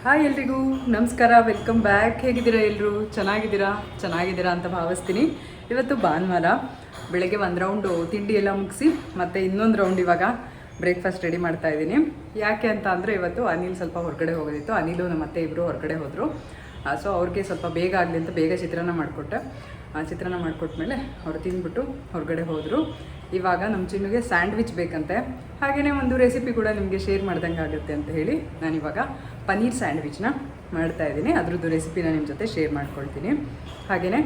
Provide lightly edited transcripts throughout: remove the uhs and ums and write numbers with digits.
Hi ಎಲ್ರಿಗೂ ನಮಸ್ಕಾರ, welcome back. ಹೇಗಿದ್ದೀರಾ ಎಲ್ಲರೂ? ಚೆನ್ನಾಗಿದ್ದೀರಾ ಅಂತ ಭಾವಿಸ್ತೀನಿ. ಇವತ್ತು ಭಾನುವಾರ ಬೆಳಗ್ಗೆ ಒಂದು ರೌಂಡು ತಿಂಡಿ ಎಲ್ಲ ಮುಗಿಸಿ ಮತ್ತು ಇನ್ನೊಂದು ರೌಂಡ್ ಇವಾಗ ಬ್ರೇಕ್ಫಾಸ್ಟ್ ರೆಡಿ ಮಾಡ್ತಾ ಇದ್ದೀನಿ. ಯಾಕೆ ಅಂತ ಅಂದರೆ ಇವತ್ತು ಅನಿಲ್ ಸ್ವಲ್ಪ ಹೊರಗಡೆ ಹೋಗೋದಿತ್ತು. ಅನಿಲು ನಮ್ಮ ಅತ್ತೆ ಇಬ್ಬರು ಹೊರಗಡೆ ಹೋದರು. ಸೊ ಅವ್ರಿಗೆ ಸ್ವಲ್ಪ ಬೇಗ ಆಗಲಿ ಅಂತ ಬೇಗ ಚಿತ್ರಾನ್ನ ಮಾಡಿಕೊಟ್ಟೆ. ಚಿತ್ರಾನ್ನ ಮಾಡಿಕೊಟ್ಮೇಲೆ ಅವ್ರು ತಿಂದ್ಬಿಟ್ಟು ಹೊರಗಡೆ ಹೋದರು. ಇವಾಗ ನಮ್ಮ ಚಿನ್ನುಗೆ ಸ್ಯಾಂಡ್ವಿಚ್ ಬೇಕಂತೆ. ಹಾಗೆಯೇ ಒಂದು ರೆಸಿಪಿ ಕೂಡ ನಿಮಗೆ ಶೇರ್ ಮಾಡ್ದಂಗೆ ಆಗುತ್ತೆ ಅಂತ ಹೇಳಿ ನಾನಿವಾಗ ಪನ್ನೀರ್ ಸ್ಯಾಂಡ್ವಿಚ್ನ ಮಾಡ್ತಾಯಿದ್ದೀನಿ. ಅದ್ರದ್ದು ರೆಸಿಪಿನ ನಿಮ್ಮ ಜೊತೆ ಶೇರ್ ಮಾಡ್ಕೊಳ್ತೀನಿ. ಹಾಗೆಯೇ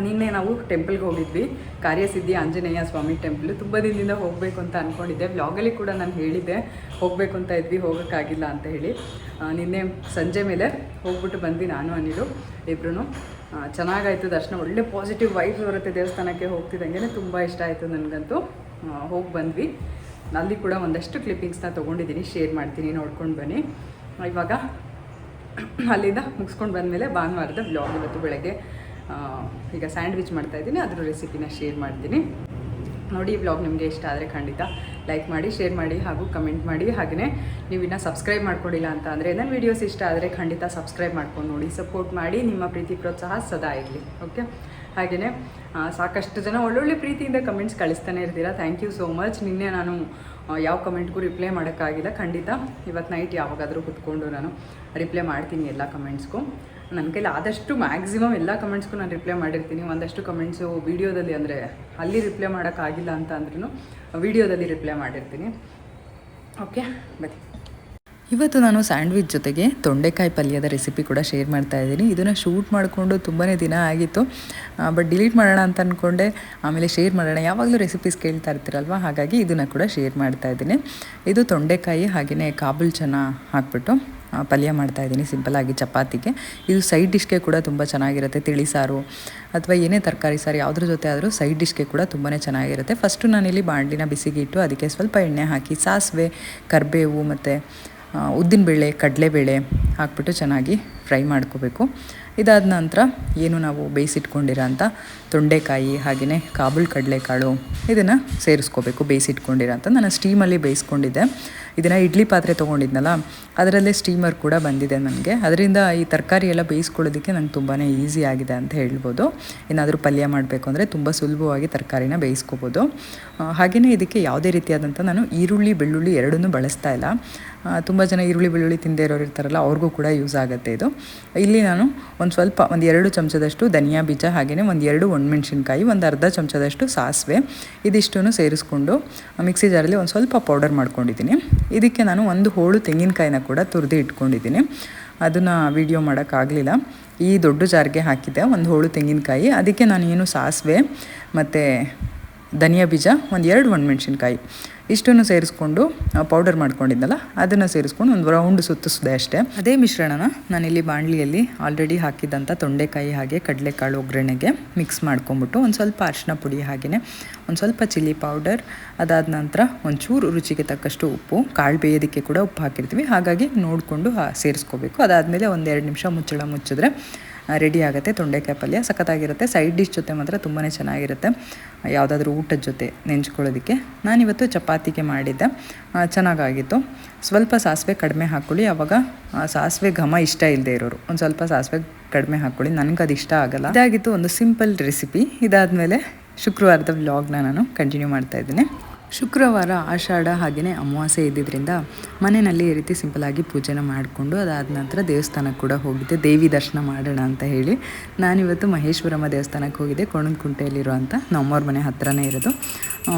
ನಿನ್ನೆ ನಾವು ಟೆಂಪಲ್ಗೆ ಹೋಗಿದ್ವಿ, ಕಾರ್ಯಸಿದ್ಧಿ ಆಂಜನೇಯ ಸ್ವಾಮಿ ಟೆಂಪಲ್. ತುಂಬ ದಿನದಿಂದ ಹೋಗಬೇಕು ಅಂತ ಅಂದ್ಕೊಂಡಿದ್ದೆ. ವ್ಲಾಗಲ್ಲಿ ಕೂಡ ನಾನು ಹೇಳಿದ್ದೆ ಹೋಗಬೇಕು ಅಂತ ಇದ್ವಿ, ಹೋಗೋಕ್ಕಾಗಿಲ್ಲ ಅಂತ ಹೇಳಿ. ನಿನ್ನೆ ಸಂಜೆ ಮೇಲೆ ಹೋಗ್ಬಿಟ್ಟು ಬಂದ್ವಿ, ನಾನು ಅನಿಲು ಇಬ್ಬರೂ. ಚೆನ್ನಾಗಾಯಿತು ದರ್ಶನ, ಒಳ್ಳೆ ಪಾಸಿಟಿವ್ ವೈಬ್ಸ್ ಬರುತ್ತೆ. ದೇವಸ್ಥಾನಕ್ಕೆ ಹೋಗ್ತಿದ್ದಂಗೆ ತುಂಬ ಇಷ್ಟ ಆಯಿತು ನನಗಂತೂ. ಹೋಗಿ ಬಂದ್ವಿ. ಅಲ್ಲಿ ಕೂಡ ಒಂದಷ್ಟು ಕ್ಲಿಪ್ಪಿಂಗ್ಸ್ನ ತೊಗೊಂಡಿದ್ದೀನಿ, ಶೇರ್ ಮಾಡ್ತೀನಿ, ನೋಡ್ಕೊಂಡು ಬನ್ನಿ. ಇವಾಗ ಅಲ್ಲಿಂದ ಮುಗಿಸ್ಕೊಂಡು ಬಂದಮೇಲೆ ಭಾನುವಾರದ ವ್ಲಾಗ್ ಇವತ್ತು ಬೆಳಗ್ಗೆ ಈಗ ಸ್ಯಾಂಡ್ವಿಚ್ ಮಾಡ್ತಾಯಿದ್ದೀನಿ, ಅದರ ರೆಸಿಪಿನ ಶೇರ್ ಮಾಡ್ತೀನಿ. ನೋಡಿ, ಈ ವ್ಲಾಗ್ ನಿಮಗೆ ಇಷ್ಟ ಆದರೆ ಖಂಡಿತ ಲೈಕ್ ಮಾಡಿ, ಶೇರ್ ಮಾಡಿ ಹಾಗೂ ಕಮೆಂಟ್ ಮಾಡಿ. ಹಾಗೆಯೇ ನೀವು ಇನ್ನೂ ಸಬ್ಸ್ಕ್ರೈಬ್ ಮಾಡ್ಕೊಂಡಿಲ್ಲ ಅಂತ ಅಂದರೆ ನನ್ನ ವೀಡಿಯೋಸ್ ಇಷ್ಟ ಆದರೆ ಖಂಡಿತ ಸಬ್ಸ್ಕ್ರೈಬ್ ಮಾಡ್ಕೊಂಡು ನೋಡಿ, ಸಪೋರ್ಟ್ ಮಾಡಿ. ನಿಮ್ಮ ಪ್ರೀತಿ ಪ್ರೋತ್ಸಾಹ ಸದಾ ಇರಲಿ. ಓಕೆ. ಹಾಗೆಯೇ ಸಾಕಷ್ಟು ಜನ ಒಳ್ಳೊಳ್ಳೆ ಪ್ರೀತಿಯಿಂದ ಕಮೆಂಟ್ಸ್ ಕಳಿಸ್ತಾನೆ ಇರ್ತೀರಾ. Thank you so much. ನಿನ್ನೆ ನಾನು ಯಾವ ಕಮೆಂಟ್ಗೂ ರಿಪ್ಲೈ ಮಾಡೋಕ್ಕಾಗಿಲ್ಲ. ಖಂಡಿತ ಇವತ್ತು ನೈಟ್ ಯಾವಾಗಾದರೂ ಕೂತ್ಕೊಂಡು ನಾನು ರಿಪ್ಲೈ ಮಾಡ್ತೀನಿ ಎಲ್ಲ ಕಮೆಂಟ್ಸ್ಗೂ. ನನ್ನ ಕೈಲಿ ಆದಷ್ಟು ಮ್ಯಾಕ್ಸಿಮಮ್ ಎಲ್ಲ ಕಮೆಂಟ್ಸ್ಗೂ ನಾನು ರಿಪ್ಲೈ ಮಾಡಿರ್ತೀನಿ. ಒಂದಷ್ಟು ಕಮೆಂಟ್ಸು ವೀಡಿಯೋದಲ್ಲಿ, ಅಂದರೆ ಅಲ್ಲಿ ರಿಪ್ಲೈ ಮಾಡೋಕ್ಕಾಗಿಲ್ಲ ಅಂತ ಅಂದ್ರೂ ವೀಡಿಯೋದಲ್ಲಿ ರಿಪ್ಲೈ ಮಾಡಿರ್ತೀನಿ. ಓಕೆ, ಬನ್ನಿ. ಇವತ್ತು ನಾನು ಸ್ಯಾಂಡ್ವಿಚ್ ಜೊತೆಗೆ ತೊಂಡೆಕಾಯಿ ಪಲ್ಯದ ರೆಸಿಪಿ ಕೂಡ ಶೇರ್ ಮಾಡ್ತಾ ಇದ್ದೀನಿ. ಇದನ್ನು ಶೂಟ್ ಮಾಡಿಕೊಂಡು ತುಂಬಾ ದಿನ ಆಗಿತ್ತು, ಬಟ್ ಡಿಲೀಟ್ ಮಾಡೋಣ ಅಂತ ಅಂದ್ಕೊಂಡೆ. ಆಮೇಲೆ ಶೇರ್ ಮಾಡೋಣ, ಯಾವಾಗಲೂ ರೆಸಿಪೀಸ್ ಕೇಳ್ತಾ ಇರ್ತೀರಲ್ವ, ಹಾಗಾಗಿ ಇದನ್ನು ಕೂಡ ಶೇರ್ ಮಾಡ್ತಾ ಇದ್ದೀನಿ. ಇದು ತೊಂಡೆಕಾಯಿ ಹಾಗೆಯೇ ಕಾಬೂಲ್ ಚನ್ನ ಹಾಕ್ಬಿಟ್ಟು ಪಲ್ಯ ಮಾಡ್ತಾಯಿದ್ದೀನಿ ಸಿಂಪಲ್ಲಾಗಿ ಚಪಾತಿಗೆ. ಇದು ಸೈಡ್ ಡಿಶ್ಗೆ ಕೂಡ ತುಂಬ ಚೆನ್ನಾಗಿರುತ್ತೆ. ತಿಳಿ ಸಾರು ಅಥವಾ ಏನೇ ತರಕಾರಿ ಸಾರು ಯಾವುದ್ರ ಜೊತೆ ಆದರೂ ಸೈಡ್ ಡಿಶ್ಗೆ ಕೂಡ ತುಂಬಾ ಚೆನ್ನಾಗಿರುತ್ತೆ. ಫಸ್ಟು ನಾನಿಲ್ಲಿ ಬಾಣಲಿನ ಬಿಸಿಗೆ ಇಟ್ಟು ಅದಕ್ಕೆ ಸ್ವಲ್ಪ ಎಣ್ಣೆ ಹಾಕಿ ಸಾಸಿವೆ, ಕರಿಬೇವು ಮತ್ತು ಉದ್ದಿನಬೇಳೆ, ಕಡಲೆಬೇಳೆ ಹಾಕ್ಬಿಟ್ಟು ಚೆನ್ನಾಗಿ ಫ್ರೈ ಮಾಡ್ಕೋಬೇಕು. ಇದಾದ ನಂತರ ಏನು ನಾವು ಬೇಯಿಸಿಟ್ಕೊಂಡಿರೋ ಅಂಥ ತೊಂಡೆಕಾಯಿ ಹಾಗೆಯೇ ಕಾಬೂಲ್ ಕಡಲೆಕಾಳು ಇದನ್ನು ಸೇರಿಸ್ಕೋಬೇಕು. ಬೇಯಿಸಿಟ್ಕೊಂಡಿರೋ ಅಂಥ ನಾನು ಸ್ಟೀಮಲ್ಲಿ ಬೇಯಿಸ್ಕೊಂಡಿದ್ದೆ. ಇದನ್ನು ಇಡ್ಲಿ ಪಾತ್ರೆ ತೊಗೊಂಡಿದ್ನಲ್ಲ, ಅದರಲ್ಲೇ ಸ್ಟೀಮರ್ ಕೂಡ ಬಂದಿದೆ ನನಗೆ. ಅದರಿಂದ ಈ ತರಕಾರಿ ಎಲ್ಲ ಬೇಯಿಸ್ಕೊಳ್ಳೋದಕ್ಕೆ ನಂಗೆ ತುಂಬಾ ಈಸಿ ಆಗಿದೆ ಅಂತ ಹೇಳ್ಬೋದು. ಏನಾದರೂ ಪಲ್ಯ ಮಾಡಬೇಕು ಅಂದರೆ ತುಂಬ ಸುಲಭವಾಗಿ ತರಕಾರಿನ ಬೇಯಿಸ್ಕೋಬೋದು. ಹಾಗೆಯೇ ಇದಕ್ಕೆ ಯಾವುದೇ ರೀತಿಯಾದಂಥ ನಾನು ಈರುಳ್ಳಿ, ಬೆಳ್ಳುಳ್ಳಿ ಎರಡನ್ನೂ ಬಳಸ್ತಾ ಇಲ್ಲ. ತುಂಬ ಜನ ಈರುಳ್ಳಿ, ಬೆಳ್ಳುಳ್ಳಿ ತಿಂದೇ ಇರೋರು ಇರ್ತಾರಲ್ಲ, ಅವ್ರಿಗೂ ಕೂಡ ಯೂಸ್ ಆಗುತ್ತೆ ಇದು. ಇಲ್ಲಿ ನಾನು ಒಂದು 2 ಚಮಚದಷ್ಟು ಧನಿಯಾ ಬೀಜ ಹಾಗೆಯೇ 2 ಒಣಮೆಣ್ಸಿನ್ಕಾಯಿ, ಒಂದು ಅರ್ಧ ಚಮಚದಷ್ಟು ಸಾಸಿವೆ ಇದಿಷ್ಟನ್ನು ಸೇರಿಸ್ಕೊಂಡು ಮಿಕ್ಸಿ ಜಾರಲ್ಲಿ ಒಂದು ಸ್ವಲ್ಪ ಪೌಡರ್ ಮಾಡ್ಕೊಂಡಿದ್ದೀನಿ. ಇದಕ್ಕೆ ನಾನು 1 ಹೋಳು ತೆಂಗಿನಕಾಯಿನ ಕೂಡ ತುರಿದು ಇಟ್ಕೊಂಡಿದ್ದೀನಿ. ಅದನ್ನು ವಿಡಿಯೋ ಮಾಡೋಕ್ಕಾಗಲಿಲ್ಲ. ಈ ದೊಡ್ಡ ಜಾರ್ಗೆ ಹಾಕಿದ್ದೆ 1 ಹೋಳು ತೆಂಗಿನಕಾಯಿ. ಅದಕ್ಕೆ ನಾನು ಏನು ಸಾಸಿವೆ ಮತ್ತು ಧನಿಯಾ ಬೀಜ, 2 ಒಣಮೆಣ್ಸಿನ್ಕಾಯಿ ಇಷ್ಟನ್ನು ಸೇರಿಸ್ಕೊಂಡು ಪೌಡರ್ ಮಾಡ್ಕೊಂಡಿದ್ದಲ್ಲ ಅದನ್ನು ಸೇರಿಸ್ಕೊಂಡು ಒಂದು ರೌಂಡ್ ಸುತ್ತಿಸಿದೆ ಅಷ್ಟೇ. ಅದೇ ಮಿಶ್ರಣನ ನಾನಿಲ್ಲಿ ಬಾಣಲಿಯಲ್ಲಿ ಆಲ್ರೆಡಿ ಹಾಕಿದ್ದಂಥ ತೊಂಡೆಕಾಯಿ ಹಾಗೆ ಕಡಲೆಕಾಳು ಒಗ್ಗರಣೆಗೆ ಮಿಕ್ಸ್ ಮಾಡ್ಕೊಂಬಿಟ್ಟು ಒಂದು ಸ್ವಲ್ಪ ಅರಿಶಿನ ಪುಡಿ ಹಾಗೆಯೇ ಒಂದು ಸ್ವಲ್ಪ ಚಿಲ್ಲಿ ಪೌಡರ್, ಅದಾದ ನಂತರ ಒಂಚೂರು ರುಚಿಗೆ ತಕ್ಕಷ್ಟು ಉಪ್ಪು, ಕಾಳು ಬೇಯೋದಕ್ಕೆ ಕೂಡ ಉಪ್ಪು ಹಾಕಿರ್ತೀವಿ, ಹಾಗಾಗಿ ನೋಡಿಕೊಂಡು ಸೇರಿಸ್ಕೋಬೇಕು. ಅದಾದಮೇಲೆ 1-2 ನಿಮಿಷ ಮುಚ್ಚಿದ್ರೆ ರೆಡಿ ಆಗುತ್ತೆ ತೊಂಡೆಕಾಯಿ ಪಲ್ಯ. ಸಖತ್ತಾಗಿರುತ್ತೆ. ಸೈಡ್ ಡಿಶ್ ಜೊತೆ ಮಾತ್ರ ತುಂಬಾ ಚೆನ್ನಾಗಿರುತ್ತೆ, ಯಾವುದಾದ್ರೂ ಊಟದ ಜೊತೆ ನೆಂಚ್ಕೊಳ್ಳೋದಕ್ಕೆ. ನಾನಿವತ್ತು ಚಪಾತಿಗೆ ಮಾಡಿದ್ದೆ, ಚೆನ್ನಾಗಾಗಿತ್ತು. ಸ್ವಲ್ಪ ಸಾಸಿವೆ ಕಡಿಮೆ ಹಾಕ್ಕೊಳ್ಳಿ. ಆವಾಗ ಸಾಸಿವೆ ಘಮ ಇಷ್ಟ ಇಲ್ಲದೆ ಇರೋರು ಒಂದು ಸ್ವಲ್ಪ ಸಾಸಿವೆ ಕಡಿಮೆ ಹಾಕ್ಕೊಳ್ಳಿ, ನನಗೆ ಅದು ಇಷ್ಟ ಆಗಲ್ಲ. ಇದಾಗಿತ್ತು ಒಂದು ಸಿಂಪಲ್ ರೆಸಿಪಿ. ಇದಾದಮೇಲೆ ಶುಕ್ರವಾರದ ವ್ಲಾಗ್ನ ನಾನು ಕಂಟಿನ್ಯೂ ಮಾಡ್ತಾಯಿದ್ದೀನಿ. ಶುಕ್ರವಾರ ಆಷಾಢ ಹಾಗೆಯೇ ಅಮಾವಾಸ್ಯೆ ಇದ್ದಿದ್ದರಿಂದ ಮನೆಯಲ್ಲಿ ಈ ರೀತಿ ಸಿಂಪಲಾಗಿ ಪೂಜೆನ ಮಾಡಿಕೊಂಡು ಅದಾದ ನಂತರ ದೇವಸ್ಥಾನಕ್ಕೆ ಕೂಡ ಹೋಗಿದ್ದೆ, ದೇವಿ ದರ್ಶನ ಮಾಡೋಣ ಅಂತ ಹೇಳಿ. ನಾನಿವತ್ತು ಮಹೇಶ್ವರಮ್ಮ ದೇವಸ್ಥಾನಕ್ಕೆ ಹೋಗಿದ್ದೆ, ಕೋಣನಕುಂಟೆಯಲ್ಲಿರುವಂಥ ನಮ್ಮವ್ರ ಮನೆ ಹತ್ರನೇ ಇರೋದು.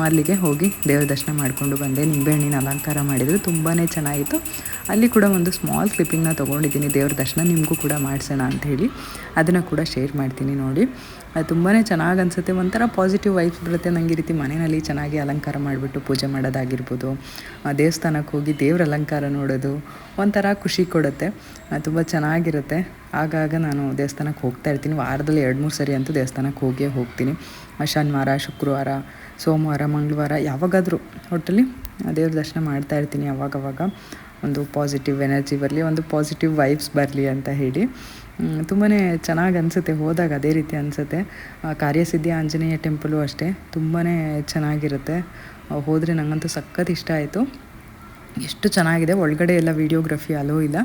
ಅಲ್ಲಿಗೆ ಹೋಗಿ ದೇವ್ರ ದರ್ಶನ ಮಾಡಿಕೊಂಡು ಬಂದೆ. ನಿಂಬೆಹಣ್ಣಿನ ಅಲಂಕಾರ ಮಾಡಿದ್ರು, ತುಂಬಾ ಚೆನ್ನಾಗಿತ್ತು. ಅಲ್ಲಿ ಕೂಡ ಒಂದು ಸ್ಮಾಲ್ ಕ್ಲಿಪ್ಪಿಂಗ್ನ ತೊಗೊಂಡಿದ್ದೀನಿ, ದೇವ್ರ ದರ್ಶನ ನಿಮಗೂ ಕೂಡ ಮಾಡಿಸೋಣ ಅಂತ ಹೇಳಿ. ಅದನ್ನು ಕೂಡ ಶೇರ್ ಮಾಡ್ತೀನಿ ನೋಡಿ. ಅದು ತುಂಬಾ ಚೆನ್ನಾಗಿ ಅನಿಸುತ್ತೆ, ಒಂಥರ ಪಾಸಿಟಿವ್ ವೈಬ್ಸ್ ಬರುತ್ತೆ. ನನಗೆ ಈ ರೀತಿ ಮನೆಯಲ್ಲಿ ಚೆನ್ನಾಗಿ ಅಲಂಕಾರ ಮಾಡಿಬಿಟ್ಟು ಪೂಜೆ ಮಾಡೋದಾಗಿರ್ಬೋದು, ದೇವಸ್ಥಾನಕ್ಕೆ ಹೋಗಿ ದೇವ್ರ ಅಲಂಕಾರ ನೋಡೋದು ಒಂಥರ ಖುಷಿ ಕೊಡುತ್ತೆ, ತುಂಬ ಚೆನ್ನಾಗಿರುತ್ತೆ. ಆಗಾಗ ನಾನು ದೇವಸ್ಥಾನಕ್ಕೆ ಹೋಗ್ತಾ ಇರ್ತೀನಿ. ವಾರದಲ್ಲಿ 2-3 ಸರಿ ಅಂತೂ ದೇವಸ್ಥಾನಕ್ಕೆ ಹೋಗ್ತೀನಿ. ಶನಿವಾರ, ಶುಕ್ರವಾರ, ಸೋಮವಾರ, ಮಂಗಳವಾರ ಯಾವಾಗಾದರೂ ಒಟ್ಟಲ್ಲಿ ದೇವ್ರ ದರ್ಶನ ಮಾಡ್ತಾ ಇರ್ತೀನಿ. ಅವಾಗವಾಗ ಒಂದು ಪಾಸಿಟಿವ್ ಎನರ್ಜಿ ಬರಲಿ, ಒಂದು ಪಾಸಿಟಿವ್ ವೈಬ್ಸ್ ಬರಲಿ ಅಂತ ಹೇಳಿ. ತುಂಬಾ ಚೆನ್ನಾಗಿ ಅನಿಸುತ್ತೆ ಹೋದಾಗ, ಅದೇ ರೀತಿ ಅನಿಸುತ್ತೆ. ಕಾರ್ಯಸಿದ್ಧಿ ಆಂಜನೇಯ ಟೆಂಪಲು ಅಷ್ಟೇ ತುಂಬಾ ಚೆನ್ನಾಗಿರುತ್ತೆ. ಹೋದರೆ ನನಗಂತೂ ಸಖತ್ ಇಷ್ಟ ಆಯಿತು. ಎಷ್ಟು ಚೆನ್ನಾಗಿದೆ. ಒಳಗಡೆ ಎಲ್ಲ ವೀಡಿಯೋಗ್ರಫಿ ಅಲೋ ಇಲ್ಲ,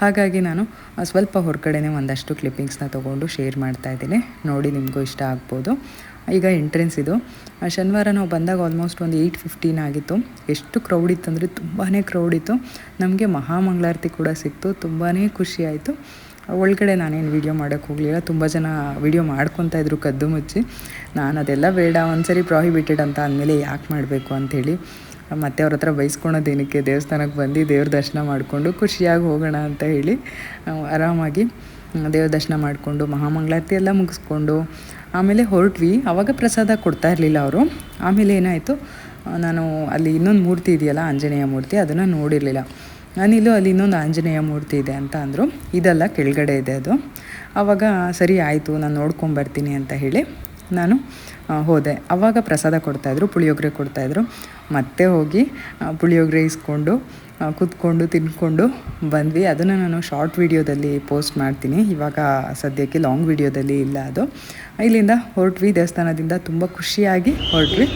ಹಾಗಾಗಿ ನಾನು ಸ್ವಲ್ಪ ಹೊರಗಡೆನೇ ಒಂದಷ್ಟು ಕ್ಲಿಪ್ಪಿಂಗ್ಸ್ನ ತೊಗೊಂಡು ಶೇರ್ ಮಾಡ್ತಾಯಿದ್ದೀನಿ. ನೋಡಿ, ನಿಮಗೂ ಇಷ್ಟ ಆಗ್ಬೋದು. ಈಗ ಎಂಟ್ರೆನ್ಸ್ ಇದು. ಶನಿವಾರ ನಾವು ಬಂದಾಗ ಆಲ್ಮೋಸ್ಟ್ ಒಂದು 8:15 ಆಗಿತ್ತು. ಎಷ್ಟು ಕ್ರೌಡ್ ಇತ್ತು ಅಂದರೆ ತುಂಬಾ ಕ್ರೌಡ್ ಇತ್ತು. ನಮಗೆ ಮಹಾಮಂಗಳಾರತಿ ಕೂಡ ಸಿಕ್ತು. ತುಂಬಾ ಖುಷಿ ಆಯಿತು. ಒಳಗಡೆ ನಾನೇನು ವೀಡಿಯೋ ಮಾಡೋಕ್ಕೆ ಹೋಗಲಿಲ್ಲ. ತುಂಬ ಜನ ವೀಡಿಯೋ ಮಾಡ್ಕೊತಾ ಇದ್ರು ಕದ್ದು ಮುಚ್ಚಿ. ನಾನು ಅದೆಲ್ಲ ಬೇಡ, ಒಂದ್ಸರಿ ಪ್ರಾಹಿಬಿಟೆಡ್ ಅಂತ ಅಂದಮೇಲೆ ಯಾಕೆ ಮಾಡಬೇಕು ಅಂಥೇಳಿ ಮತ್ತೆ ಅವ್ರ ಹತ್ರ ಬೈಸ್ಕೊಳೋದೇನಕ್ಕೆ, ದೇವಸ್ಥಾನಕ್ಕೆ ಬಂದು ದೇವ್ರ ದರ್ಶನ ಮಾಡಿಕೊಂಡು ಖುಷಿಯಾಗಿ ಹೋಗೋಣ ಅಂತ ಹೇಳಿ ಆರಾಮಾಗಿ ದೇವ್ರ ದರ್ಶನ ಮಾಡಿಕೊಂಡು ಮಹಾಮಂಗಳಾರತಿ ಎಲ್ಲ ಮುಗಿಸ್ಕೊಂಡು ಆಮೇಲೆ ಹೊರಟ್ವಿ. ಆವಾಗ ಪ್ರಸಾದ ಕೊಡ್ತಾ ಇರಲಿಲ್ಲ ಅವರು. ಆಮೇಲೆ ಏನಾಯಿತು, ನಾನು ಅಲ್ಲಿ ಇನ್ನೊಂದು ಮೂರ್ತಿ ಇದೆಯಲ್ಲ, ಆಂಜನೇಯ ಮೂರ್ತಿ, ಅದನ್ನು ನೋಡಿರಲಿಲ್ಲ. ನಾನಿಲ್ಲೂ ಅಲ್ಲಿ ಇನ್ನೊಂದು ಆಂಜನೇಯ ಮೂರ್ತಿ ಇದೆ ಅಂತ ಅಂದರು. ಇದೆಲ್ಲ ಕೆಳಗಡೆ ಇದೆ ಅದು. ಆವಾಗ ಸರಿ ಆಯಿತು, ನಾನು ನೋಡ್ಕೊಂಬರ್ತೀನಿ ಅಂತ ಹೇಳಿ ನಾನು ಹೋದೆ. ಆವಾಗ ಪ್ರಸಾದ ಕೊಡ್ತಾಯಿದ್ರು, ಪುಳಿಯೋಗರೆ ಕೊಡ್ತಾಯಿದ್ರು. ಮತ್ತೆ ಹೋಗಿ ಪುಳಿಯೋಗರೆ ಇಸ್ಕೊಂಡು ಕೂತ್ಕೊಂಡು ತಿಂದ್ಕೊಂಡು ಬಂದ್ವಿ. ಅದನ್ನು ನಾನು ಶಾರ್ಟ್ ವೀಡಿಯೋದಲ್ಲಿ ಪೋಸ್ಟ್ ಮಾಡ್ತೀನಿ. ಇವಾಗ ಸದ್ಯಕ್ಕೆ ಲಾಂಗ್ ವೀಡಿಯೋದಲ್ಲಿ ಇಲ್ಲ ಅದು. ಇಲ್ಲಿಂದ ಹೊರಟ್ವಿ, ದೇವಸ್ಥಾನದಿಂದ ತುಂಬ ಖುಷಿಯಾಗಿ ಹೊರಟ್ವಿ.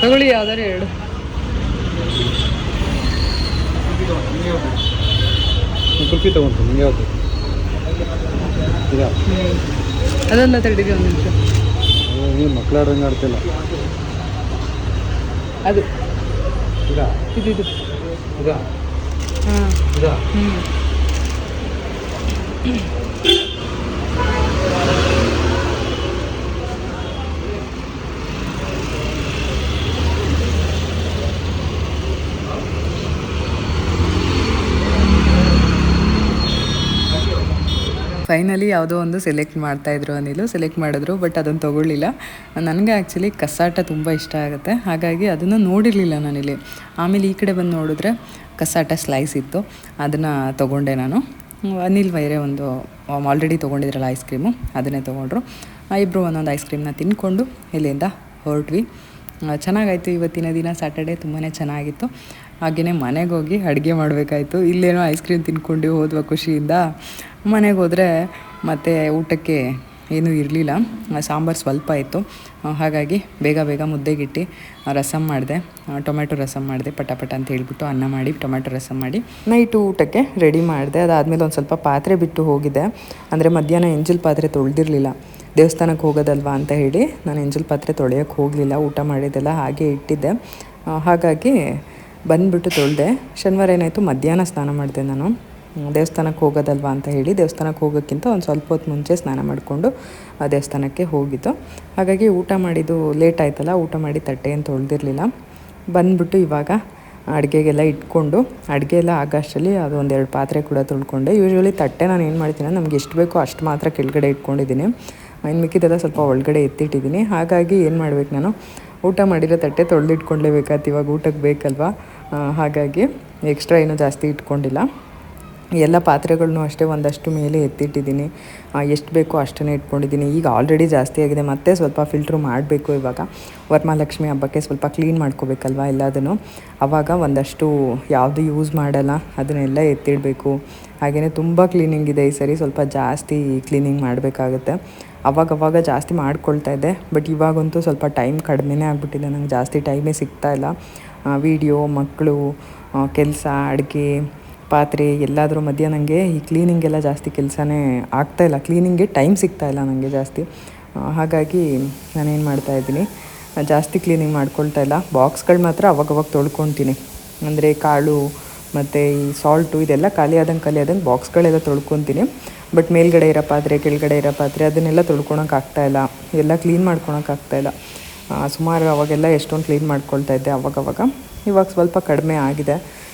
ತಗೊಳ್ಳಿ, ಯಾವ್ದಾರು ಎರಡು. ಕುಲ್ಫಿ ತಗೊಂಡು ನಿಮಗೆ ಯಾವುದು ಅದೊಂದು ತಡಿರಿ ಒಂದು ನಿಮಿಷ. ನೀವು ಮಕ್ಕಳಾಡ್ರಂಗೆ ಆಡ್ತಿಲ್ಲ ಅದು ಇದಾ ಇದು ಇದಾ ಹಾಂ ಇದಾ ಫೈನಲಿ ಯಾವುದೋ ಒಂದು ಸೆಲೆಕ್ಟ್ ಮಾಡ್ತಾಯಿದ್ರು, ಅನಿಲು ಸೆಲೆಕ್ಟ್ ಮಾಡಿದ್ರು. ಬಟ್ ಅದನ್ನು ತೊಗೊಳ್ಳಿಲ್ಲ. ನನಗೆ ಆ್ಯಕ್ಚುಲಿ ಕಸಾಟ ತುಂಬ ಇಷ್ಟ ಆಗುತ್ತೆ, ಹಾಗಾಗಿ ಅದನ್ನು ನೋಡಿರಲಿಲ್ಲ ನಾನಿಲ್ಲಿ. ಆಮೇಲೆ ಈ ಕಡೆ ಬಂದು ನೋಡಿದ್ರೆ ಕಸಾಟ ಸ್ಲೈಸ್ ಇತ್ತು, ಅದನ್ನು ತೊಗೊಂಡೆ ನಾನು. ಅನಿಲ್ ವೈರೇ ಒಂದು ಆಲ್ರೆಡಿ ತೊಗೊಂಡಿದ್ರಲ್ಲ ಐಸ್ ಕ್ರೀಮು, ಅದನ್ನೇ ತೊಗೊಂಡ್ರು. ಇಬ್ಬರು ಒಂದೊಂದು ಐಸ್ ಕ್ರೀಮ್ನ ತಿಂದ್ಕೊಂಡು ಇಲ್ಲಿಂದ ಹೊರಟ್ವಿ. ಚೆನ್ನಾಗಾಯಿತು ಇವತ್ತಿನ ದಿನ, ಸ್ಯಾಟರ್ಡೇ ತುಂಬಾ ಚೆನ್ನಾಗಿತ್ತು. ಹಾಗೆಯೇ ಮನೆಗೆ ಹೋಗಿ ಅಡುಗೆ ಮಾಡಬೇಕಾಯ್ತು. ಇಲ್ಲೇನೋ ಐಸ್ ಕ್ರೀಮ್ ತಿನ್ಕೊಂಡು ಹೋದ್ವ ಖುಷಿಯಿಂದ. ಮನೆಗೆ ಹೋದರೆ ಮತ್ತು ಊಟಕ್ಕೆ ಏನೂ ಇರಲಿಲ್ಲ, ಸಾಂಬಾರು ಸ್ವಲ್ಪ ಇತ್ತು. ಹಾಗಾಗಿ ಬೇಗ ಮುದ್ದೆಗಿಟ್ಟು ರಸಮ್ ಮಾಡಿದೆ, ಟೊಮೆಟೊ ರಸಮ್ ಮಾಡಿದೆ. ಪಟ ಅಂತ ಹೇಳ್ಬಿಟ್ಟು ಅನ್ನ ಮಾಡಿ ಟೊಮೆಟೊ ರಸಮ್ ಮಾಡಿ ನೈಟು ಊಟಕ್ಕೆ ರೆಡಿ ಮಾಡಿದೆ. ಅದಾದಮೇಲೆ ಒಂದು ಸ್ವಲ್ಪ ಪಾತ್ರೆ ಬಿಟ್ಟು ಹೋಗಿದ್ದೆ. ಅಂದರೆ ಮಧ್ಯಾಹ್ನ ಎಂಜಲ್ ಪಾತ್ರೆ ತೊಳೆದಿರಲಿಲ್ಲ, ದೇವಸ್ಥಾನಕ್ಕೆ ಹೋಗೋದಲ್ವಾ ಅಂತ ಹೇಳಿ ನಾನು ಎಂಜಲ್ ಪಾತ್ರೆ ತೊಳೆಯೋಕ್ಕೆ ಹೋಗಲಿಲ್ಲ. ಊಟ ಮಾಡಿದ್ದೆಲ್ಲ ಹಾಗೆ ಇಟ್ಟಿದ್ದೆ, ಹಾಗಾಗಿ ಬಂದುಬಿಟ್ಟು ತೊಳೆದೆ. ಶನಿವಾರ ಏನಾಯಿತು, ಮಧ್ಯಾಹ್ನ ಸ್ನಾನ ಮಾಡಿದೆ ನಾನು. ದೇವಸ್ಥಾನಕ್ಕೆ ಹೋಗೋದಲ್ವಾ ಅಂತ ಹೇಳಿ ದೇವಸ್ಥಾನಕ್ಕೆ ಹೋಗೋಕ್ಕಿಂತ ಒಂದು ಸ್ವಲ್ಪ ಹೊತ್ತು ಮುಂಚೆ ಸ್ನಾನ ಮಾಡಿಕೊಂಡು ಆ ದೇವಸ್ಥಾನಕ್ಕೆ ಹೋಗಿದ್ದು. ಹಾಗಾಗಿ ಊಟ ಮಾಡಿದ್ದು ಲೇಟ್ ಆಯ್ತಲ್ಲ, ಊಟ ಮಾಡಿ ತಟ್ಟೆ ಏನು ತೊಳೆದಿರಲಿಲ್ಲ. ಬಂದುಬಿಟ್ಟು ಇವಾಗ ಅಡುಗೆಗೆಲ್ಲ ಇಟ್ಕೊಂಡು ಅಡುಗೆ ಎಲ್ಲ ಆಗಷ್ಟರಲ್ಲಿ ಅದು ಒಂದೆರಡು ಪಾತ್ರೆ ಕೂಡ ತೊಳ್ಕೊಂಡೆ. ಯೂಶ್ವಲಿ ತಟ್ಟೆ ನಾನು ಏನು ಮಾಡ್ತೀನಿ, ನಮ್ಗೆ ಎಷ್ಟು ಬೇಕೋ ಅಷ್ಟು ಮಾತ್ರ ಕೆಳಗಡೆ ಇಟ್ಕೊಂಡಿದ್ದೀನಿ, ಇನ್ನು ಮಿಕ್ಕಿದೆಲ್ಲ ಸ್ವಲ್ಪ ಒಳಗಡೆ ಎತ್ತಿಟ್ಟಿದ್ದೀನಿ. ಹಾಗಾಗಿ ಏನು ಮಾಡ್ಬೇಕು, ನಾನು ಊಟ ಮಾಡಿರೋ ತಟ್ಟೆ ತೊಳೆದಿಟ್ಕೊಳ್ಳೇಬೇಕಾಯ್ತು, ಇವಾಗ ಊಟಕ್ಕೆ ಬೇಕಲ್ವ. ಹಾಗಾಗಿ ಎಕ್ಸ್ಟ್ರಾ ಏನೂ ಜಾಸ್ತಿ ಇಟ್ಕೊಂಡಿಲ್ಲ. ಎಲ್ಲ ಪಾತ್ರೆಗಳನ್ನೂ ಅಷ್ಟೇ ಒಂದಷ್ಟು ಮೇಲೆ ಎತ್ತಿಟ್ಟಿದ್ದೀನಿ. ಎಷ್ಟು ಬೇಕೋ ಅಷ್ಟನ್ನೇ ಇಟ್ಕೊಂಡಿದ್ದೀನಿ. ಈಗ ಆಲ್ರೆಡಿ ಜಾಸ್ತಿ ಆಗಿದೆ, ಮತ್ತೆ ಸ್ವಲ್ಪ ಫಿಲ್ಟ್ರ್ ಮಾಡಬೇಕು. ಇವಾಗ ವರಮಹಾಲಕ್ಷ್ಮಿ ಹಬ್ಬಕ್ಕೆ ಸ್ವಲ್ಪ ಕ್ಲೀನ್ ಮಾಡ್ಕೋಬೇಕಲ್ವ ಎಲ್ಲದನ್ನು. ಆವಾಗ ಒಂದಷ್ಟು ಯಾವುದು ಯೂಸ್ ಮಾಡಲ್ಲ ಅದನ್ನೆಲ್ಲ ಎತ್ತಿಡಬೇಕು. ಹಾಗೆಯೇ ತುಂಬ ಕ್ಲೀನಿಂಗ್ ಇದೆ ಈ ಸರಿ, ಸ್ವಲ್ಪ ಜಾಸ್ತಿ ಕ್ಲೀನಿಂಗ್ ಮಾಡಬೇಕಾಗುತ್ತೆ. ಅವಾಗವಾಗ ಜಾಸ್ತಿ ಮಾಡ್ಕೊಳ್ತಾ ಇದ್ದೆ, ಬಟ್ ಇವಾಗಂತೂ ಸ್ವಲ್ಪ ಟೈಮ್ ಕಡಿಮೆನೇ ಆಗಿಬಿಟ್ಟಿದೆ. ನಂಗೆ ಜಾಸ್ತಿ ಟೈಮೇ ಸಿಗ್ತಾಯಿಲ್ಲ. ವಿಡಿಯೋ, ಮಕ್ಕಳು, ಕೆಲಸ, ಅಡುಗೆ, ಪಾತ್ರೆ ಎಲ್ಲಾದರೂ ಮಧ್ಯ ನನಗೆ ಈ ಕ್ಲೀನಿಂಗೆಲ್ಲ ಜಾಸ್ತಿ ಕೆಲಸನೇ ಆಗ್ತಾಯಿಲ್ಲ. ಕ್ಲೀನಿಂಗ್ಗೆ ಟೈಮ್ ಸಿಗ್ತಾಯಿಲ್ಲ ನನಗೆ ಜಾಸ್ತಿ. ಹಾಗಾಗಿ ನಾನೇನು ಮಾಡ್ತಾಯಿದ್ದೀನಿ, ಜಾಸ್ತಿ ಕ್ಲೀನಿಂಗ್ ಮಾಡ್ಕೊಳ್ತಾ ಇಲ್ಲ. ಬಾಕ್ಸ್ಗಳು ಮಾತ್ರ ಅವಾಗವಾಗ ತೊಳ್ಕೊತೀನಿ. ಅಂದರೆ ಕಾಳು ಮತ್ತು ಈ ಸಾಲ್ಟು ಇದೆಲ್ಲ ಖಾಲಿ ಆದಂಗೆ ಬಾಕ್ಸ್ಗಳೆಲ್ಲ ತೊಳ್ಕೊತೀನಿ. ಬಟ್ ಮೇಲ್ಗಡೆ ಇರೋ ಪಾತ್ರೆ, ಕೆಳಗಡೆ ಇರೋ ಪಾತ್ರೆ ಅದನ್ನೆಲ್ಲ ತೊಳ್ಕೊಳಕ್ಕಾಗ್ತಾಯಿಲ್ಲ, ಎಲ್ಲ ಕ್ಲೀನ್ ಮಾಡ್ಕೊಳಕ್ಕಾಗ್ತಾಯಿಲ್ಲ. ಸುಮಾರು ಅವಾಗೆಲ್ಲ ಎಷ್ಟೊಂದು ಕ್ಲೀನ್ ಮಾಡ್ಕೊಳ್ತಾ ಇದ್ದೆ ಅವಾಗವಾಗ. ಇವಾಗ ಸ್ವಲ್ಪ ಕಡಿಮೆ ಆಗಿದೆ,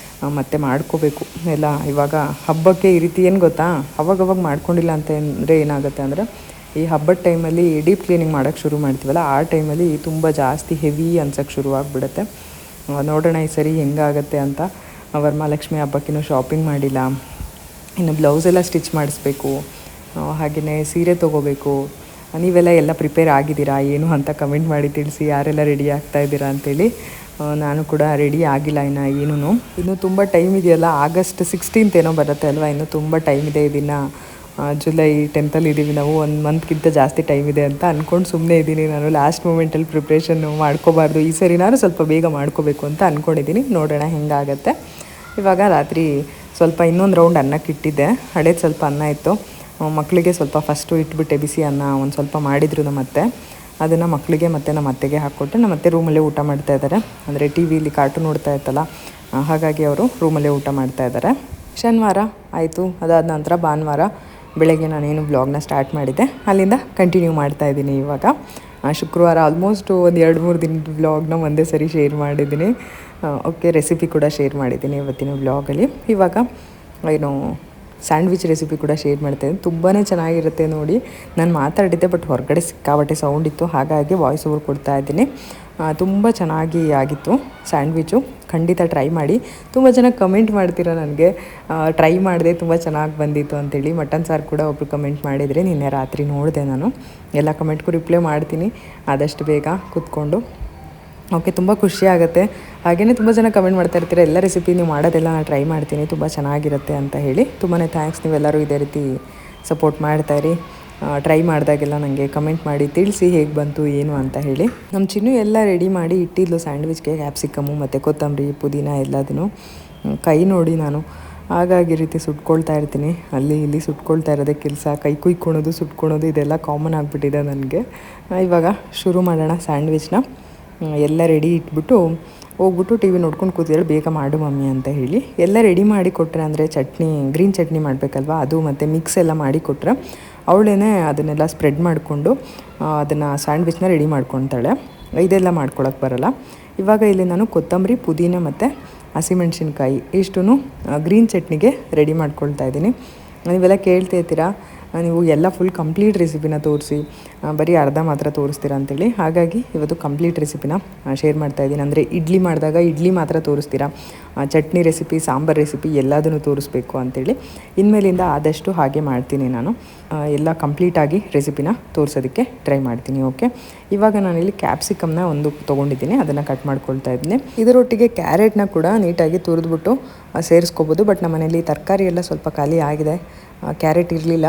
ಮತ್ತೆ ಮಾಡ್ಕೋಬೇಕು ಎಲ್ಲ. ಇವಾಗ ಹಬ್ಬಕ್ಕೆ ಈ ರೀತಿ ಏನು ಗೊತ್ತಾ, ಅವಾಗವಾಗ ಮಾಡ್ಕೊಂಡಿಲ್ಲ ಅಂತ ಅಂದರೆ ಏನಾಗುತ್ತೆ ಅಂದರೆ, ಈ ಹಬ್ಬದ ಟೈಮಲ್ಲಿ ಡೀಪ್ ಕ್ಲೀನಿಂಗ್ ಮಾಡೋಕ್ಕೆ ಶುರು ಮಾಡ್ತೀವಲ್ಲ, ಆ ಟೈಮಲ್ಲಿ ತುಂಬ ಜಾಸ್ತಿ ಹೆವಿ ಅನ್ಸೋಕ್ಕೆ ಶುರುವಾಗ್ಬಿಡುತ್ತೆ. ನೋಡೋಣ ಈ ಸರಿ ಹೆಂಗಾಗತ್ತೆ ಅಂತ. ವರಮಹಾಲಕ್ಷ್ಮಿ ಹಬ್ಬಕ್ಕಿನ್ನೂ ಶಾಪಿಂಗ್ ಮಾಡಿಲ್ಲ, ಇನ್ನು ಬ್ಲೌಸೆಲ್ಲ ಸ್ಟಿಚ್ ಮಾಡಿಸ್ಬೇಕು, ಹಾಗೆಯೇ ಸೀರೆ ತೊಗೋಬೇಕು. ನೀವೆಲ್ಲ ಪ್ರಿಪೇರ್ ಆಗಿದ್ದೀರಾ ಏನು ಅಂತ ಕಮೆಂಟ್ ಮಾಡಿ ತಿಳಿಸಿ, ಯಾರೆಲ್ಲ ರೆಡಿ ಆಗ್ತಾಯಿದ್ದೀರಾ ಅಂತೇಳಿ. ನಾನು ಕೂಡ ರೆಡಿ ಆಗಿಲ್ಲ ಇನ್ನೂ ತುಂಬ ಟೈಮ್ ಇದೆಯಲ್ಲ. ಆಗಸ್ಟ್ 16 ಏನೋ ಬರುತ್ತೆ ಅಲ್ವಾ, ಇನ್ನೂ ತುಂಬ ಟೈಮ್ ಇದೆ ಇದನ್ನು ಜುಲೈ 10th ಇದ್ದೀವಿ ನಾವು. 1 ಮಂತ್ಗಿಂತ ಜಾಸ್ತಿ ಟೈಮ್ ಇದೆ ಅಂತ ಅಂದ್ಕೊಂಡು ಸುಮ್ಮನೆ ಇದ್ದೀನಿ ನಾನು. ಲಾಸ್ಟ್ ಮೂಮೆಂಟಲ್ಲಿ ಪ್ರಿಪ್ರೇಷನ್ನು ಮಾಡ್ಕೋಬಾರ್ದು, ಈ ಸರಿ ನಾನು ಸ್ವಲ್ಪ ಬೇಗ ಮಾಡ್ಕೋಬೇಕು ಅಂತ ಅಂದ್ಕೊಂಡಿದ್ದೀನಿ. ನೋಡೋಣ ಹೆಂಗಾಗತ್ತೆ. ಇವಾಗ ರಾತ್ರಿ ಸ್ವಲ್ಪ ಇನ್ನೊಂದು ರೌಂಡ್ ಅನ್ನಕ್ಕೆ ಇಟ್ಟಿದ್ದೆ. ಹಳೇದು ಸ್ವಲ್ಪ ಅನ್ನ ಇತ್ತು, ಮಕ್ಕಳಿಗೆ ಸ್ವಲ್ಪ ಫಸ್ಟು ಇಟ್ಬಿಟ್ಟೆ. ಬಿಸಿ ಅನ್ನ ಒಂದು ಸ್ವಲ್ಪ ಮಾಡಿದ್ರು ನಮ್ಮತ್ತೆ, ಅದನ್ನು ಮಕ್ಕಳಿಗೆ ಮತ್ತು ನಮ್ಮ ಅತ್ತೆಗೆ ಹಾಕ್ಕೊಟ್ಟೆ. ನಮ್ಮ ಅತ್ತೆ ರೂಮಲ್ಲೇ ಊಟ ಮಾಡ್ತಾಯಿದ್ದಾರೆ, ಅಂದರೆ ಟಿ ವಿಲಿ ಕಾರ್ಟೂನ್ ನೋಡ್ತಾ ಇತ್ತಲ್ಲ, ಹಾಗಾಗಿ ಅವರು ರೂಮಲ್ಲೇ ಊಟ ಮಾಡ್ತಾಯಿದ್ದಾರೆ. ಶನಿವಾರ ಆಯಿತು, ಅದಾದ ನಂತರ ಭಾನುವಾರ ಬೆಳಗ್ಗೆ ನಾನೇನು ಬ್ಲಾಗ್ನ ಸ್ಟಾರ್ಟ್ ಮಾಡಿದ್ದೆ ಅಲ್ಲಿಂದ ಕಂಟಿನ್ಯೂ ಮಾಡ್ತಾಯಿದ್ದೀನಿ. ಇವಾಗ ಶುಕ್ರವಾರ ಆಲ್ಮೋಸ್ಟ್ ಒಂದು 2-3 ದಿನದ ಬ್ಲಾಗ್ನ ಒಂದೇ ಸರಿ ಶೇರ್ ಮಾಡಿದ್ದೀನಿ. ಓಕೆ, ರೆಸಿಪಿ ಕೂಡ ಶೇರ್ ಮಾಡಿದ್ದೀನಿ ಇವತ್ತಿನ ಬ್ಲಾಗಲ್ಲಿ. ಇವಾಗ ಏನು ಸ್ಯಾಂಡ್ವಿಚ್ ರೆಸಿಪಿ ಕೂಡ ಶೇರ್ ಮಾಡ್ತಾಯಿದ್ದೀನಿ. ತುಂಬಾ ಚೆನ್ನಾಗಿರುತ್ತೆ ನೋಡಿ. ನಾನು ಮಾತಾಡಿದ್ದೆ, ಬಟ್ ಹೊರಗಡೆ ಸಿಕ್ಕಾಬಟ್ಟೆ ಸೌಂಡ್ ಇತ್ತು, ಹಾಗಾಗಿ ವಾಯ್ಸ್ ಓವರ್ ಕೊಡ್ತಾ ಇದ್ದೀನಿ. ತುಂಬ ಚೆನ್ನಾಗಿ ಆಗಿತ್ತು ಸ್ಯಾಂಡ್ವಿಚ್ಚು. ಖಂಡಿತ ಟ್ರೈ ಮಾಡಿ. ತುಂಬ ಜನ ಕಮೆಂಟ್ ಮಾಡ್ತೀರಾ ನನಗೆ, ಟ್ರೈ ಮಾಡಿದೆ ತುಂಬ ಚೆನ್ನಾಗಿ ಬಂದಿತ್ತು ಅಂತೇಳಿ. ಮಟನ್ ಸಾರು ಕೂಡ ಒಬ್ಬರು ಕಮೆಂಟ್ ಮಾಡಿದರೆ, ನಿನ್ನೆ ರಾತ್ರಿ ನೋಡಿದೆ ನಾನು. ಎಲ್ಲ ಕಮೆಂಟ್ಗೂ ರಿಪ್ಲೈ ಮಾಡ್ತೀನಿ ಆದಷ್ಟು ಬೇಗ ಕೂತ್ಕೊಂಡು. ಓಕೆ, ತುಂಬ ಖುಷಿ ಆಗುತ್ತೆ. ಹಾಗೆಯೇ ತುಂಬ ಜನ ಕಮೆಂಟ್ ಮಾಡ್ತಾ ಇರ್ತೀರ, ಎಲ್ಲ ರೆಸಿಪಿ ನೀವು ಮಾಡೋದೆಲ್ಲ ನಾನು ಟ್ರೈ ಮಾಡ್ತೀನಿ, ತುಂಬ ಚೆನ್ನಾಗಿರುತ್ತೆ ಅಂತ ಹೇಳಿ. ತುಂಬಾ ಥ್ಯಾಂಕ್ಸ್, ನೀವೆಲ್ಲರೂ ಇದೇ ರೀತಿ ಸಪೋರ್ಟ್ ಮಾಡ್ತಾಯಿರಿ. ಟ್ರೈ ಮಾಡಿದಾಗೆಲ್ಲ ನನಗೆ ಕಮೆಂಟ್ ಮಾಡಿ ತಿಳಿಸಿ ಹೇಗೆ ಬಂತು ಏನು ಅಂತ ಹೇಳಿ. ನಮ್ಮ ಚಿನ್ನು ಎಲ್ಲ ರೆಡಿ ಮಾಡಿ ಇಟ್ಟಿದ್ಲು ಸ್ಯಾಂಡ್ವಿಚ್ಗೆ, ಕ್ಯಾಪ್ಸಿಕಮ್ಮು ಮತ್ತು ಕೊತ್ತಂಬರಿ, ಪುದೀನ ಎಲ್ಲದನ್ನು. ಕೈ ನೋಡಿ ನಾನು ಹಾಗಾಗಿ ರೀತಿ ಸುಟ್ಕೊಳ್ತಾ ಇರ್ತೀನಿ, ಅಲ್ಲಿ ಇಲ್ಲಿ ಸುಟ್ಕೊಳ್ತಾ ಇರೋದೇ ಕೆಲಸ. ಕೈ ಕುಯ್ಕೊಳೋದು, ಸುಟ್ಕೊಳೋದು ಇದೆಲ್ಲ ಕಾಮನ್ ಆಗಿಬಿಟ್ಟಿದೆ ನನಗೆ. ಇವಾಗ ಶುರು ಮಾಡೋಣ ಸ್ಯಾಂಡ್ವಿಚ್ನ. ಎಲ್ಲ ರೆಡಿ ಇಟ್ಬಿಟ್ಟು ಹೋಗ್ಬಿಟ್ಟು ಟಿ ವಿ ನೋಡ್ಕೊಂಡು ಕೂತಿದ್ದಾಳೆ, ಬೇಗ ಮಾಡು ಮಮ್ಮಿ ಅಂತ ಹೇಳಿ. ಎಲ್ಲ ರೆಡಿ ಮಾಡಿ ಕೊಟ್ಟರೆ, ಅಂದರೆ ಚಟ್ನಿ, ಗ್ರೀನ್ ಚಟ್ನಿ ಮಾಡಬೇಕಲ್ವ, ಅದು ಮತ್ತು ಮಿಕ್ಸ್ ಎಲ್ಲ ಮಾಡಿ ಕೊಟ್ಟರೆ ಅವಳೇ ಅದನ್ನೆಲ್ಲ ಸ್ಪ್ರೆಡ್ ಮಾಡಿಕೊಂಡು ಅದನ್ನು ಸ್ಯಾಂಡ್ವಿಚ್ನ ರೆಡಿ ಮಾಡ್ಕೊತಾಳೆ. ಇದೆಲ್ಲ ಮಾಡ್ಕೊಳಕ್ಕೆ ಬರೋಲ್ಲ. ಇವಾಗ ಇಲ್ಲಿ ನಾನು ಕೊತ್ತಂಬರಿ, ಪುದೀನ ಮತ್ತು ಹಸಿಮೆಣ್ಸಿನ್ಕಾಯಿ ಇಷ್ಟೂ ಗ್ರೀನ್ ಚಟ್ನಿಗೆ ರೆಡಿ ಮಾಡ್ಕೊಳ್ತಾ ಇದ್ದೀನಿ. ನೀವೆಲ್ಲ ಕೇಳ್ತಾ ಇರ್ತೀರಾ, ನೀವು ಎಲ್ಲ ಫುಲ್ ಕಂಪ್ಲೀಟ್ ರೆಸಿಪಿನ ತೋರಿಸಿ, ಬರೀ ಅರ್ಧ ಮಾತ್ರ ತೋರಿಸ್ತೀರಾ ಅಂತೇಳಿ. ಹಾಗಾಗಿ ಇವತ್ತು ಕಂಪ್ಲೀಟ್ ರೆಸಿಪಿನ ಶೇರ್ ಮಾಡ್ತಾಯಿದ್ದೀನಿ. ಅಂದರೆ ಇಡ್ಲಿ ಮಾಡಿದಾಗ ಇಡ್ಲಿ ಮಾತ್ರ ತೋರಿಸ್ತೀರಾ, ಚಟ್ನಿ ರೆಸಿಪಿ, ಸಾಂಬಾರು ರೆಸಿಪಿ ಎಲ್ಲದನ್ನು ತೋರಿಸ್ಬೇಕು ಅಂತೇಳಿ. ಇನ್ಮೇಲಿಂದ ಆದಷ್ಟು ಹಾಗೆ ಮಾಡ್ತೀನಿ ನಾನು. ಎಲ್ಲ ಕಂಪ್ಲೀಟಾಗಿ ರೆಸಿಪಿನ ತೋರಿಸೋದಕ್ಕೆ ಟ್ರೈ ಮಾಡ್ತೀನಿ. ಓಕೆ, ಇವಾಗ ನಾನಿಲ್ಲಿ ಕ್ಯಾಪ್ಸಿಕಮ್ನ ಒಂದು ತೊಗೊಂಡಿದ್ದೀನಿ, ಅದನ್ನು ಕಟ್ ಮಾಡ್ಕೊಳ್ತಾ ಇದ್ದೀನಿ. ಇದರೊಟ್ಟಿಗೆ ಕ್ಯಾರೆಟ್ನ ಕೂಡ ನೀಟಾಗಿ ತುರಿದ್ಬಿಟ್ಟು ಸೇರಿಸ್ಕೋಬೋದು. ಬಟ್ ನಮ್ಮ ಮನೇಲಿ ತರಕಾರಿ ಎಲ್ಲ ಸ್ವಲ್ಪ ಖಾಲಿ ಆಗಿದೆ, ಕ್ಯಾರೆಟ್ ಇರಲಿಲ್ಲ,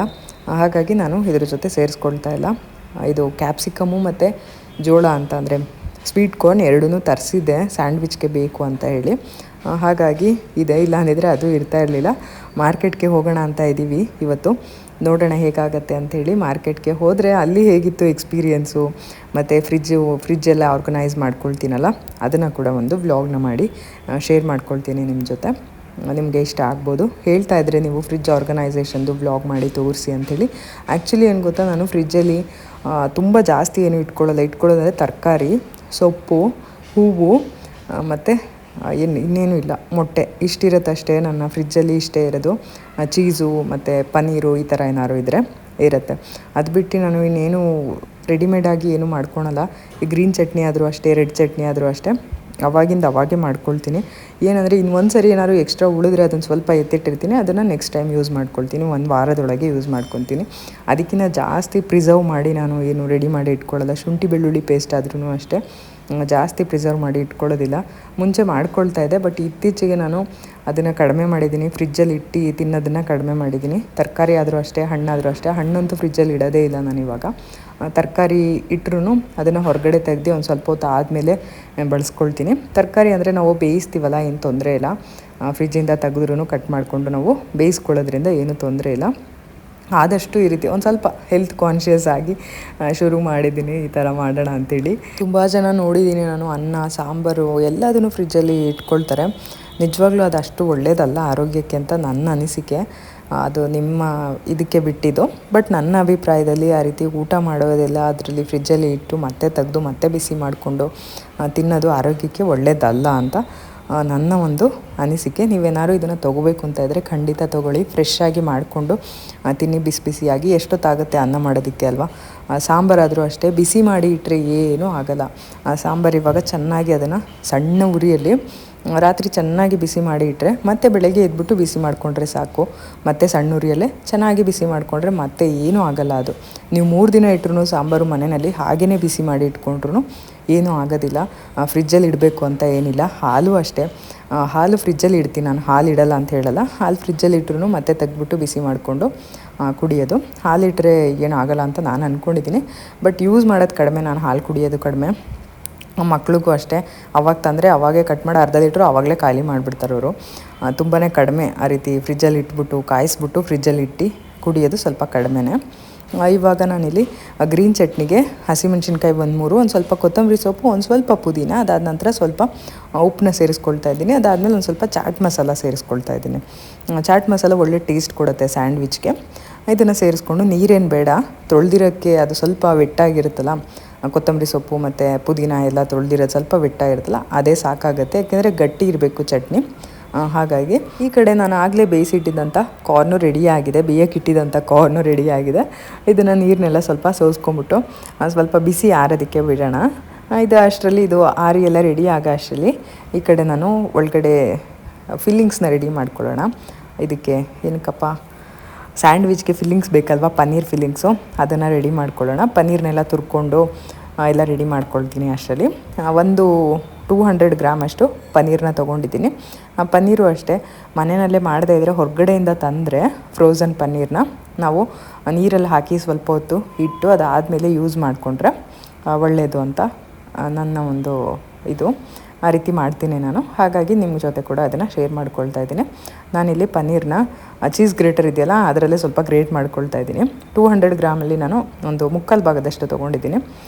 ಹಾಗಾಗಿ ನಾನು ಇದರ ಜೊತೆ ಸೇರಿಸ್ಕೊಳ್ತಾ ಇಲ್ಲ. ಇದು ಕ್ಯಾಪ್ಸಿಕಮ್ಮು ಮತ್ತು ಜೋಳ ಅಂತ, ಅಂದರೆ ಸ್ವೀಟ್ ಕಾರ್ನ್ ಎರಡೂ ತರಿಸಿದ್ದೆ ಸ್ಯಾಂಡ್ವಿಚ್ಗೆ ಬೇಕು ಅಂತ ಹೇಳಿ. ಹಾಗಾಗಿ ಇದೆ, ಇಲ್ಲ ಅಂದಿದ್ರೆ ಅದು ಇರ್ತಾ ಇರಲಿಲ್ಲ. ಮಾರ್ಕೆಟ್ಗೆ ಹೋಗೋಣ ಅಂತ ಇದ್ದೀವಿ ಇವತ್ತು, ನೋಡೋಣ ಹೇಗಾಗತ್ತೆ ಅಂಥೇಳಿ. ಮಾರ್ಕೆಟ್ಗೆ ಹೋದರೆ ಅಲ್ಲಿ ಹೇಗಿತ್ತು ಎಕ್ಸ್ಪೀರಿಯೆನ್ಸು, ಮತ್ತು ಫ್ರಿಜ್ಜೆಲ್ಲ ಆರ್ಗನೈಸ್ ಮಾಡ್ಕೊಳ್ತೀನಲ್ಲ, ಅದನ್ನು ಕೂಡ ಒಂದು ವ್ಲಾಗ್ನ ಮಾಡಿ ಶೇರ್ ಮಾಡ್ಕೊಳ್ತೀನಿ ನಿಮ್ಮ ಜೊತೆ. ನಿಮಗೆ ಇಷ್ಟ ಆಗ್ಬೋದು. ಹೇಳ್ತಾ ಇದ್ದರೆ ನೀವು ಫ್ರಿಜ್ ಆರ್ಗನೈಸೇಷನ್ದು ವ್ಲಾಗ್ ಮಾಡಿ ತೋರಿಸಿ ಅಂಥೇಳಿ. ಆ್ಯಕ್ಚುಲಿ ಏನು ಗೊತ್ತಾ, ನಾನು ಫ್ರಿಜ್ಜಲ್ಲಿ ತುಂಬ ಜಾಸ್ತಿ ಏನು ಇಟ್ಕೊಳ್ಳೋದಂದರೆ ತರಕಾರಿ, ಸೊಪ್ಪು, ಹೂವು ಮತ್ತು ಇನ್ನೇನು ಇಲ್ಲ, ಮೊಟ್ಟೆ ಇಷ್ಟಿರುತ್ತಷ್ಟೇ ನನ್ನ ಫ್ರಿಜ್ಜಲ್ಲಿ. ಇಷ್ಟೇ ಇರೋದು. ಚೀಸು ಮತ್ತು ಪನ್ನೀರು ಈ ಥರ ಏನಾದ್ರು ಇದ್ದರೆ ಇರುತ್ತೆ. ಅದು ಬಿಟ್ಟು ನಾನು ಇನ್ನೇನು ರೆಡಿಮೇಡಾಗಿ ಏನು ಮಾಡ್ಕೊಳಲ್ಲ. ಈ ಗ್ರೀನ್ ಚಟ್ನಿ ಆದರೂ ಅಷ್ಟೇ, ರೆಡ್ ಚಟ್ನಿ ಆದರೂ ಅಷ್ಟೇ, ಅವಾಗೇ ಮಾಡ್ಕೊಳ್ತೀನಿ. ಏನಂದರೆ ಇನ್ನೊಂದು ಸರಿ ಏನಾದ್ರು ಎಕ್ಸ್ಟ್ರಾ ಉಳಿದ್ರೆ ಅದನ್ನು ಸ್ವಲ್ಪ ಎತ್ತಿಟ್ಟಿರ್ತೀನಿ, ಅದನ್ನು ನೆಕ್ಸ್ಟ್ ಟೈಮ್ ಯೂಸ್ ಮಾಡ್ಕೊಳ್ತೀನಿ. 1 ವಾರದೊಳಗೆ ಯೂಸ್ ಮಾಡ್ಕೊತೀನಿ. ಅದಕ್ಕಿಂತ ಜಾಸ್ತಿ ಪ್ರಿಸರ್ವ್ ಮಾಡಿ ನಾನು ಏನು ರೆಡಿ ಮಾಡಿ ಇಟ್ಕೊಳ್ಳಲ್ಲ. ಶುಂಠಿ ಬೆಳ್ಳುಳ್ಳಿ ಪೇಸ್ಟ್ ಆದ್ರೂ ಅಷ್ಟೇ, ಜಾಸ್ತಿ ಪ್ರಿಸರ್ವ್ ಮಾಡಿ ಇಟ್ಕೊಳ್ಳೋದಿಲ್ಲ. ಮುಂಚೆ ಮಾಡ್ಕೊಳ್ತಾ ಇದ್ದೆ, ಬಟ್ ಇತ್ತೀಚೆಗೆ ನಾನು ಅದನ್ನು ಕಡಿಮೆ ಮಾಡಿದ್ದೀನಿ. ಫ್ರಿಜ್ಜಲ್ಲಿ ಇಟ್ಟು ತಿನ್ನೋದನ್ನು ಕಡಿಮೆ ಮಾಡಿದ್ದೀನಿ. ತರಕಾರಿ ಆದರೂ ಅಷ್ಟೇ, ಹಣ್ಣಾದರೂ ಅಷ್ಟೇ. ಹಣ್ಣಂತೂ ಫ್ರಿಜ್ಜಲ್ಲಿ ಇಡೋದೇ ಇಲ್ಲ ನಾನು ಇವಾಗ. ತರಕಾರಿ ಇಟ್ಟರೂ ಅದನ್ನು ಹೊರಗಡೆ ತೆಗೆದು ಒಂದು ಸ್ವಲ್ಪ ಹೊತ್ತು ಆದಮೇಲೆ ಬಳಸ್ಕೊಳ್ತೀನಿ. ತರಕಾರಿ ಅಂದರೆ ನಾವು ಬೇಯಿಸ್ತೀವಲ್ಲ, ಏನು ತೊಂದರೆ ಇಲ್ಲ. ಫ್ರಿಜ್ಜಿಂದ ತೆಗೆದ್ರೂ ಕಟ್ ಮಾಡಿಕೊಂಡು ನಾವು ಬೇಯಿಸ್ಕೊಳ್ಳೋದ್ರಿಂದ ಏನೂ ತೊಂದರೆ ಇಲ್ಲ. ಆದಷ್ಟು ಈ ರೀತಿ ಒಂದು ಸ್ವಲ್ಪ ಹೆಲ್ತ್ ಕಾನ್ಷಿಯಸ್ ಆಗಿ ಶುರು ಮಾಡಿದ್ದೀನಿ, ಈ ಥರ ಮಾಡೋಣ ಅಂಥೇಳಿ. ತುಂಬ ಜನ ನೋಡಿದ್ದೀನಿ ನಾನು, ಅನ್ನ, ಸಾಂಬಾರು ಎಲ್ಲದನ್ನು ಫ್ರಿಜ್ಜಲ್ಲಿ ಇಟ್ಕೊಳ್ತಾರೆ. ನಿಜವಾಗ್ಲೂ ಅದು ಅಷ್ಟು ಒಳ್ಳೆಯದಲ್ಲ ಆರೋಗ್ಯಕ್ಕೆ ಅಂತ ನನ್ನ ಅನಿಸಿಕೆ. ಅದು ನಿಮ್ಮ ಇದಕ್ಕೆ ಬಿಟ್ಟಿದ್ದು. ಬಟ್ ನನ್ನ ಅಭಿಪ್ರಾಯದಲ್ಲಿ ಆ ರೀತಿ ಊಟ ಮಾಡೋದೆಲ್ಲ ಅದರಲ್ಲಿ ಫ್ರಿಜ್ಜಲ್ಲಿ ಇಟ್ಟು ಮತ್ತೆ ತೆಗೆದು ಮತ್ತೆ ಬಿಸಿ ಮಾಡಿಕೊಂಡು ತಿನ್ನೋದು ಆರೋಗ್ಯಕ್ಕೆ ಒಳ್ಳೆಯದಲ್ಲ ಅಂತ ನನ್ನ ಒಂದು ಅನಿಸಿಕೆ. ನೀವೇನಾದ್ರು ಇದನ್ನು ತೊಗೋಬೇಕು ಅಂತ ಇದ್ದರೆ ಖಂಡಿತ ತೊಗೊಳ್ಳಿ. ಫ್ರೆಶ್ಶಾಗಿ ಮಾಡಿಕೊಂಡು ತಿನ್ನಿ, ಬಿಸಿ ಬಿಸಿಯಾಗಿ. ಎಷ್ಟೊತ್ತಾಗುತ್ತೆ ಅನ್ನ ಮಾಡೋದಕ್ಕೆ ಅಲ್ವಾ. ಸಾಂಬಾರಾದರೂ ಅಷ್ಟೇ, ಬಿಸಿ ಮಾಡಿ ಇಟ್ಟರೆ ಏನೂ ಆಗೋಲ್ಲ. ಸಾಂಬಾರು ಇವಾಗ ಚೆನ್ನಾಗಿ ಅದನ್ನು ಸಣ್ಣ ಉರಿಯಲ್ಲಿ ರಾತ್ರಿ ಚೆನ್ನಾಗಿ ಬಿಸಿ ಮಾಡಿ ಇಟ್ಟರೆ ಮತ್ತೆ ಬೆಳಗ್ಗೆ ಎದ್ಬಿಟ್ಟು ಬಿಸಿ ಮಾಡಿಕೊಂಡ್ರೆ ಸಾಕು. ಮತ್ತು ಸಣ್ಣ ಉರಿಯಲ್ಲೇ ಚೆನ್ನಾಗಿ ಬಿಸಿ ಮಾಡಿಕೊಂಡ್ರೆ ಮತ್ತೆ ಏನೂ ಆಗೋಲ್ಲ. ಅದು ನೀವು 3 ದಿನ ಇಟ್ಟರು ಸಾಂಬಾರು ಮನೆಯಲ್ಲಿ ಹಾಗೇ ಬಿಸಿ ಮಾಡಿ ಇಟ್ಕೊಂಡ್ರು ಏನೂ ಆಗೋದಿಲ್ಲ. ಫ್ರಿಜ್ಜಲ್ಲಿ ಇಡಬೇಕು ಅಂತ ಏನಿಲ್ಲ. ಹಾಲು ಅಷ್ಟೇ, ಹಾಲು ಫ್ರಿಜ್ಜಲ್ಲಿ ಇಡ್ತೀನಿ ನಾನು, ಹಾಲು ಇಡಲ್ಲ ಅಂತ ಹೇಳಲ್ಲ. ಹಾಲು ಫ್ರಿಜ್ಜಲ್ಲಿ ಇಟ್ಟರು ಮತ್ತೆ ತೆಗೆದ್ಬಿಟ್ಟು ಬಿಸಿ ಮಾಡಿಕೊಂಡು ಕುಡಿಯೋದು. ಹಾಲಿಟ್ಟರೆ ಏನೂ ಆಗಲ್ಲ ಅಂತ ನಾನು ಅಂದ್ಕೊಂಡಿದ್ದೀನಿ. ಬಟ್ ಯೂಸ್ ಮಾಡೋದು ಕಡಿಮೆ, ನಾನು ಹಾಲು ಕುಡಿಯೋದು ಕಡಿಮೆ. ಮಕ್ಳಿಗೂ ಅಷ್ಟೇ, ಅವಾಗ ತಂದರೆ ಅವಾಗೇ ಕಟ್ ಮಾಡಿ ಅರ್ಧ ಲೀಟ್ರು ಆವಾಗಲೇ ಖಾಲಿ ಮಾಡಿಬಿಡ್ತಾರೆ ಅವರು. ತುಂಬಾ ಕಡಿಮೆ ಆ ರೀತಿ ಫ್ರಿಜ್ಜಲ್ಲಿ ಇಟ್ಬಿಟ್ಟು ಕಾಯಿಸ್ಬಿಟ್ಟು ಫ್ರಿಜ್ಜಲ್ಲಿ ಇಟ್ಟು ಕುಡಿಯೋದು ಸ್ವಲ್ಪ ಕಡಿಮೆನೇ. ಇವಾಗ ನಾನಿಲ್ಲಿ ಗ್ರೀನ್ ಚಟ್ನಿಗೆ ಹಸಿಮೆಣ್ಸಿನ್ಕಾಯಿ 1-3, ಒಂದು ಸ್ವಲ್ಪ ಕೊತ್ತಂಬರಿ ಸೊಪ್ಪು, ಒಂದು ಸ್ವಲ್ಪ ಪುದೀನ, ಅದಾದ ನಂತರ ಸ್ವಲ್ಪ ಉಪ್ಪನ್ನ ಸೇರಿಸ್ಕೊಳ್ತಾ ಇದ್ದೀನಿ. ಅದಾದಮೇಲೆ ಒಂದು ಸ್ವಲ್ಪ ಚಾಟ್ ಮಸಾಲ ಸೇರಿಸ್ಕೊಳ್ತಾ ಇದ್ದೀನಿ. ಚಾಟ್ ಮಸಾಲ ಒಳ್ಳೆ ಟೇಸ್ಟ್ ಕೊಡುತ್ತೆ ಸ್ಯಾಂಡ್ವಿಚ್ಗೆ. ಇದನ್ನು ಸೇರಿಸ್ಕೊಂಡು ನೀರೇನು ಬೇಡ, ತೊಳೆದಿರೋಕ್ಕೆ ಅದು ಸ್ವಲ್ಪ ವೆಟ್ಟಾಗಿರುತ್ತಲ್ಲ, ಕೊತ್ತಂಬರಿ ಸೊಪ್ಪು ಮತ್ತು ಪುದೀನ ಎಲ್ಲ ತೊಳೆದಿರೋದು ಸ್ವಲ್ಪ ವೆಟ್ಟಾಗಿರುತ್ತಲ್ಲ, ಅದೇ ಸಾಕಾಗುತ್ತೆ. ಯಾಕೆಂದರೆ ಗಟ್ಟಿ ಇರಬೇಕು ಚಟ್ನಿ. ಹಾಗಾಗಿ ಈ ಕಡೆ ನಾನು ಆಗಲೇ ಬೇಯಿಸಿಟ್ಟಿದ್ದಂಥ ಕಾರ್ನು ರೆಡಿಯಾಗಿದೆ, ಬೇಯಕ್ಕಿಟ್ಟಿದ್ದಂಥ ಕಾರ್ನು ರೆಡಿಯಾಗಿದೆ. ಇದನ್ನು ನೀರನ್ನೆಲ್ಲ ಸ್ವಲ್ಪ ಸೋಸ್ಕೊಂಬಿಟ್ಟು ಸ್ವಲ್ಪ ಬಿಸಿ ಆರೋದಕ್ಕೆ ಬಿಡೋಣ. ಇದು ಅಷ್ಟರಲ್ಲಿ ಇದು ಆರಿ ಎಲ್ಲ ರೆಡಿ ಆಗೋ ಅಷ್ಟರಲ್ಲಿ ಈ ಕಡೆ ನಾನು ಒಳಗಡೆ ಫಿಲ್ಲಿಂಗ್ಸ್ನ ರೆಡಿ ಮಾಡ್ಕೊಳ್ಳೋಣ. ಇದಕ್ಕೆ ಏನಕ್ಕಪ್ಪ, ಸ್ಯಾಂಡ್ವಿಚ್ಗೆ ಫಿಲ್ಲಿಂಗ್ಸ್ ಬೇಕಲ್ವ, ಪನ್ನೀರ್ ಫಿಲ್ಲಿಂಗ್ಸು, ಅದನ್ನು ರೆಡಿ ಮಾಡ್ಕೊಳ್ಳೋಣ. ಪನ್ನೀರ್ನೆಲ್ಲ ತುರ್ಕೊಂಡು ಎಲ್ಲ ರೆಡಿ ಮಾಡ್ಕೊಳ್ತೀನಿ. ಅಷ್ಟರಲ್ಲಿ ಒಂದು 200 ಗ್ರಾಮ್ ಅಷ್ಟು ಪನ್ನೀರನ್ನ ತೊಗೊಂಡಿದ್ದೀನಿ. ಪನ್ನೀರು ಅಷ್ಟೇ ಮನೆಯಲ್ಲೇ ಮಾಡದೇ ಇದ್ದರೆ ಹೊರಗಡೆಯಿಂದ ತಂದರೆ ಫ್ರೋಝನ್ ಪನ್ನೀರನ್ನ ನಾವು ನೀರಲ್ಲಿ ಹಾಕಿ ಸ್ವಲ್ಪ ಹೊತ್ತು ಇಟ್ಟು ಅದಾದಮೇಲೆ ಯೂಸ್ ಮಾಡಿಕೊಂಡ್ರೆ ಒಳ್ಳೆಯದು ಅಂತ ನನ್ನ ಒಂದು ಇದು. ಆ ರೀತಿ ಮಾಡ್ತೀನಿ ನಾನು. ಹಾಗಾಗಿ ನಿಮ್ಮ ಜೊತೆ ಕೂಡ ಅದನ್ನು ಶೇರ್ ಮಾಡ್ಕೊಳ್ತಾ ಇದ್ದೀನಿ. ನಾನಿಲ್ಲಿ ಪನ್ನೀರನ್ನ ಚೀಸ್ ಗ್ರೇಟರ್ ಇದೆಯಲ್ಲ ಅದರಲ್ಲೇ ಸ್ವಲ್ಪ ಗ್ರೇಟ್ ಮಾಡ್ಕೊಳ್ತಾ ಇದ್ದೀನಿ. 200 ಗ್ರಾಮಲ್ಲಿ ನಾನು ಒಂದು 3/4 ಭಾಗದಷ್ಟು ತೊಗೊಂಡಿದ್ದೀನಿ.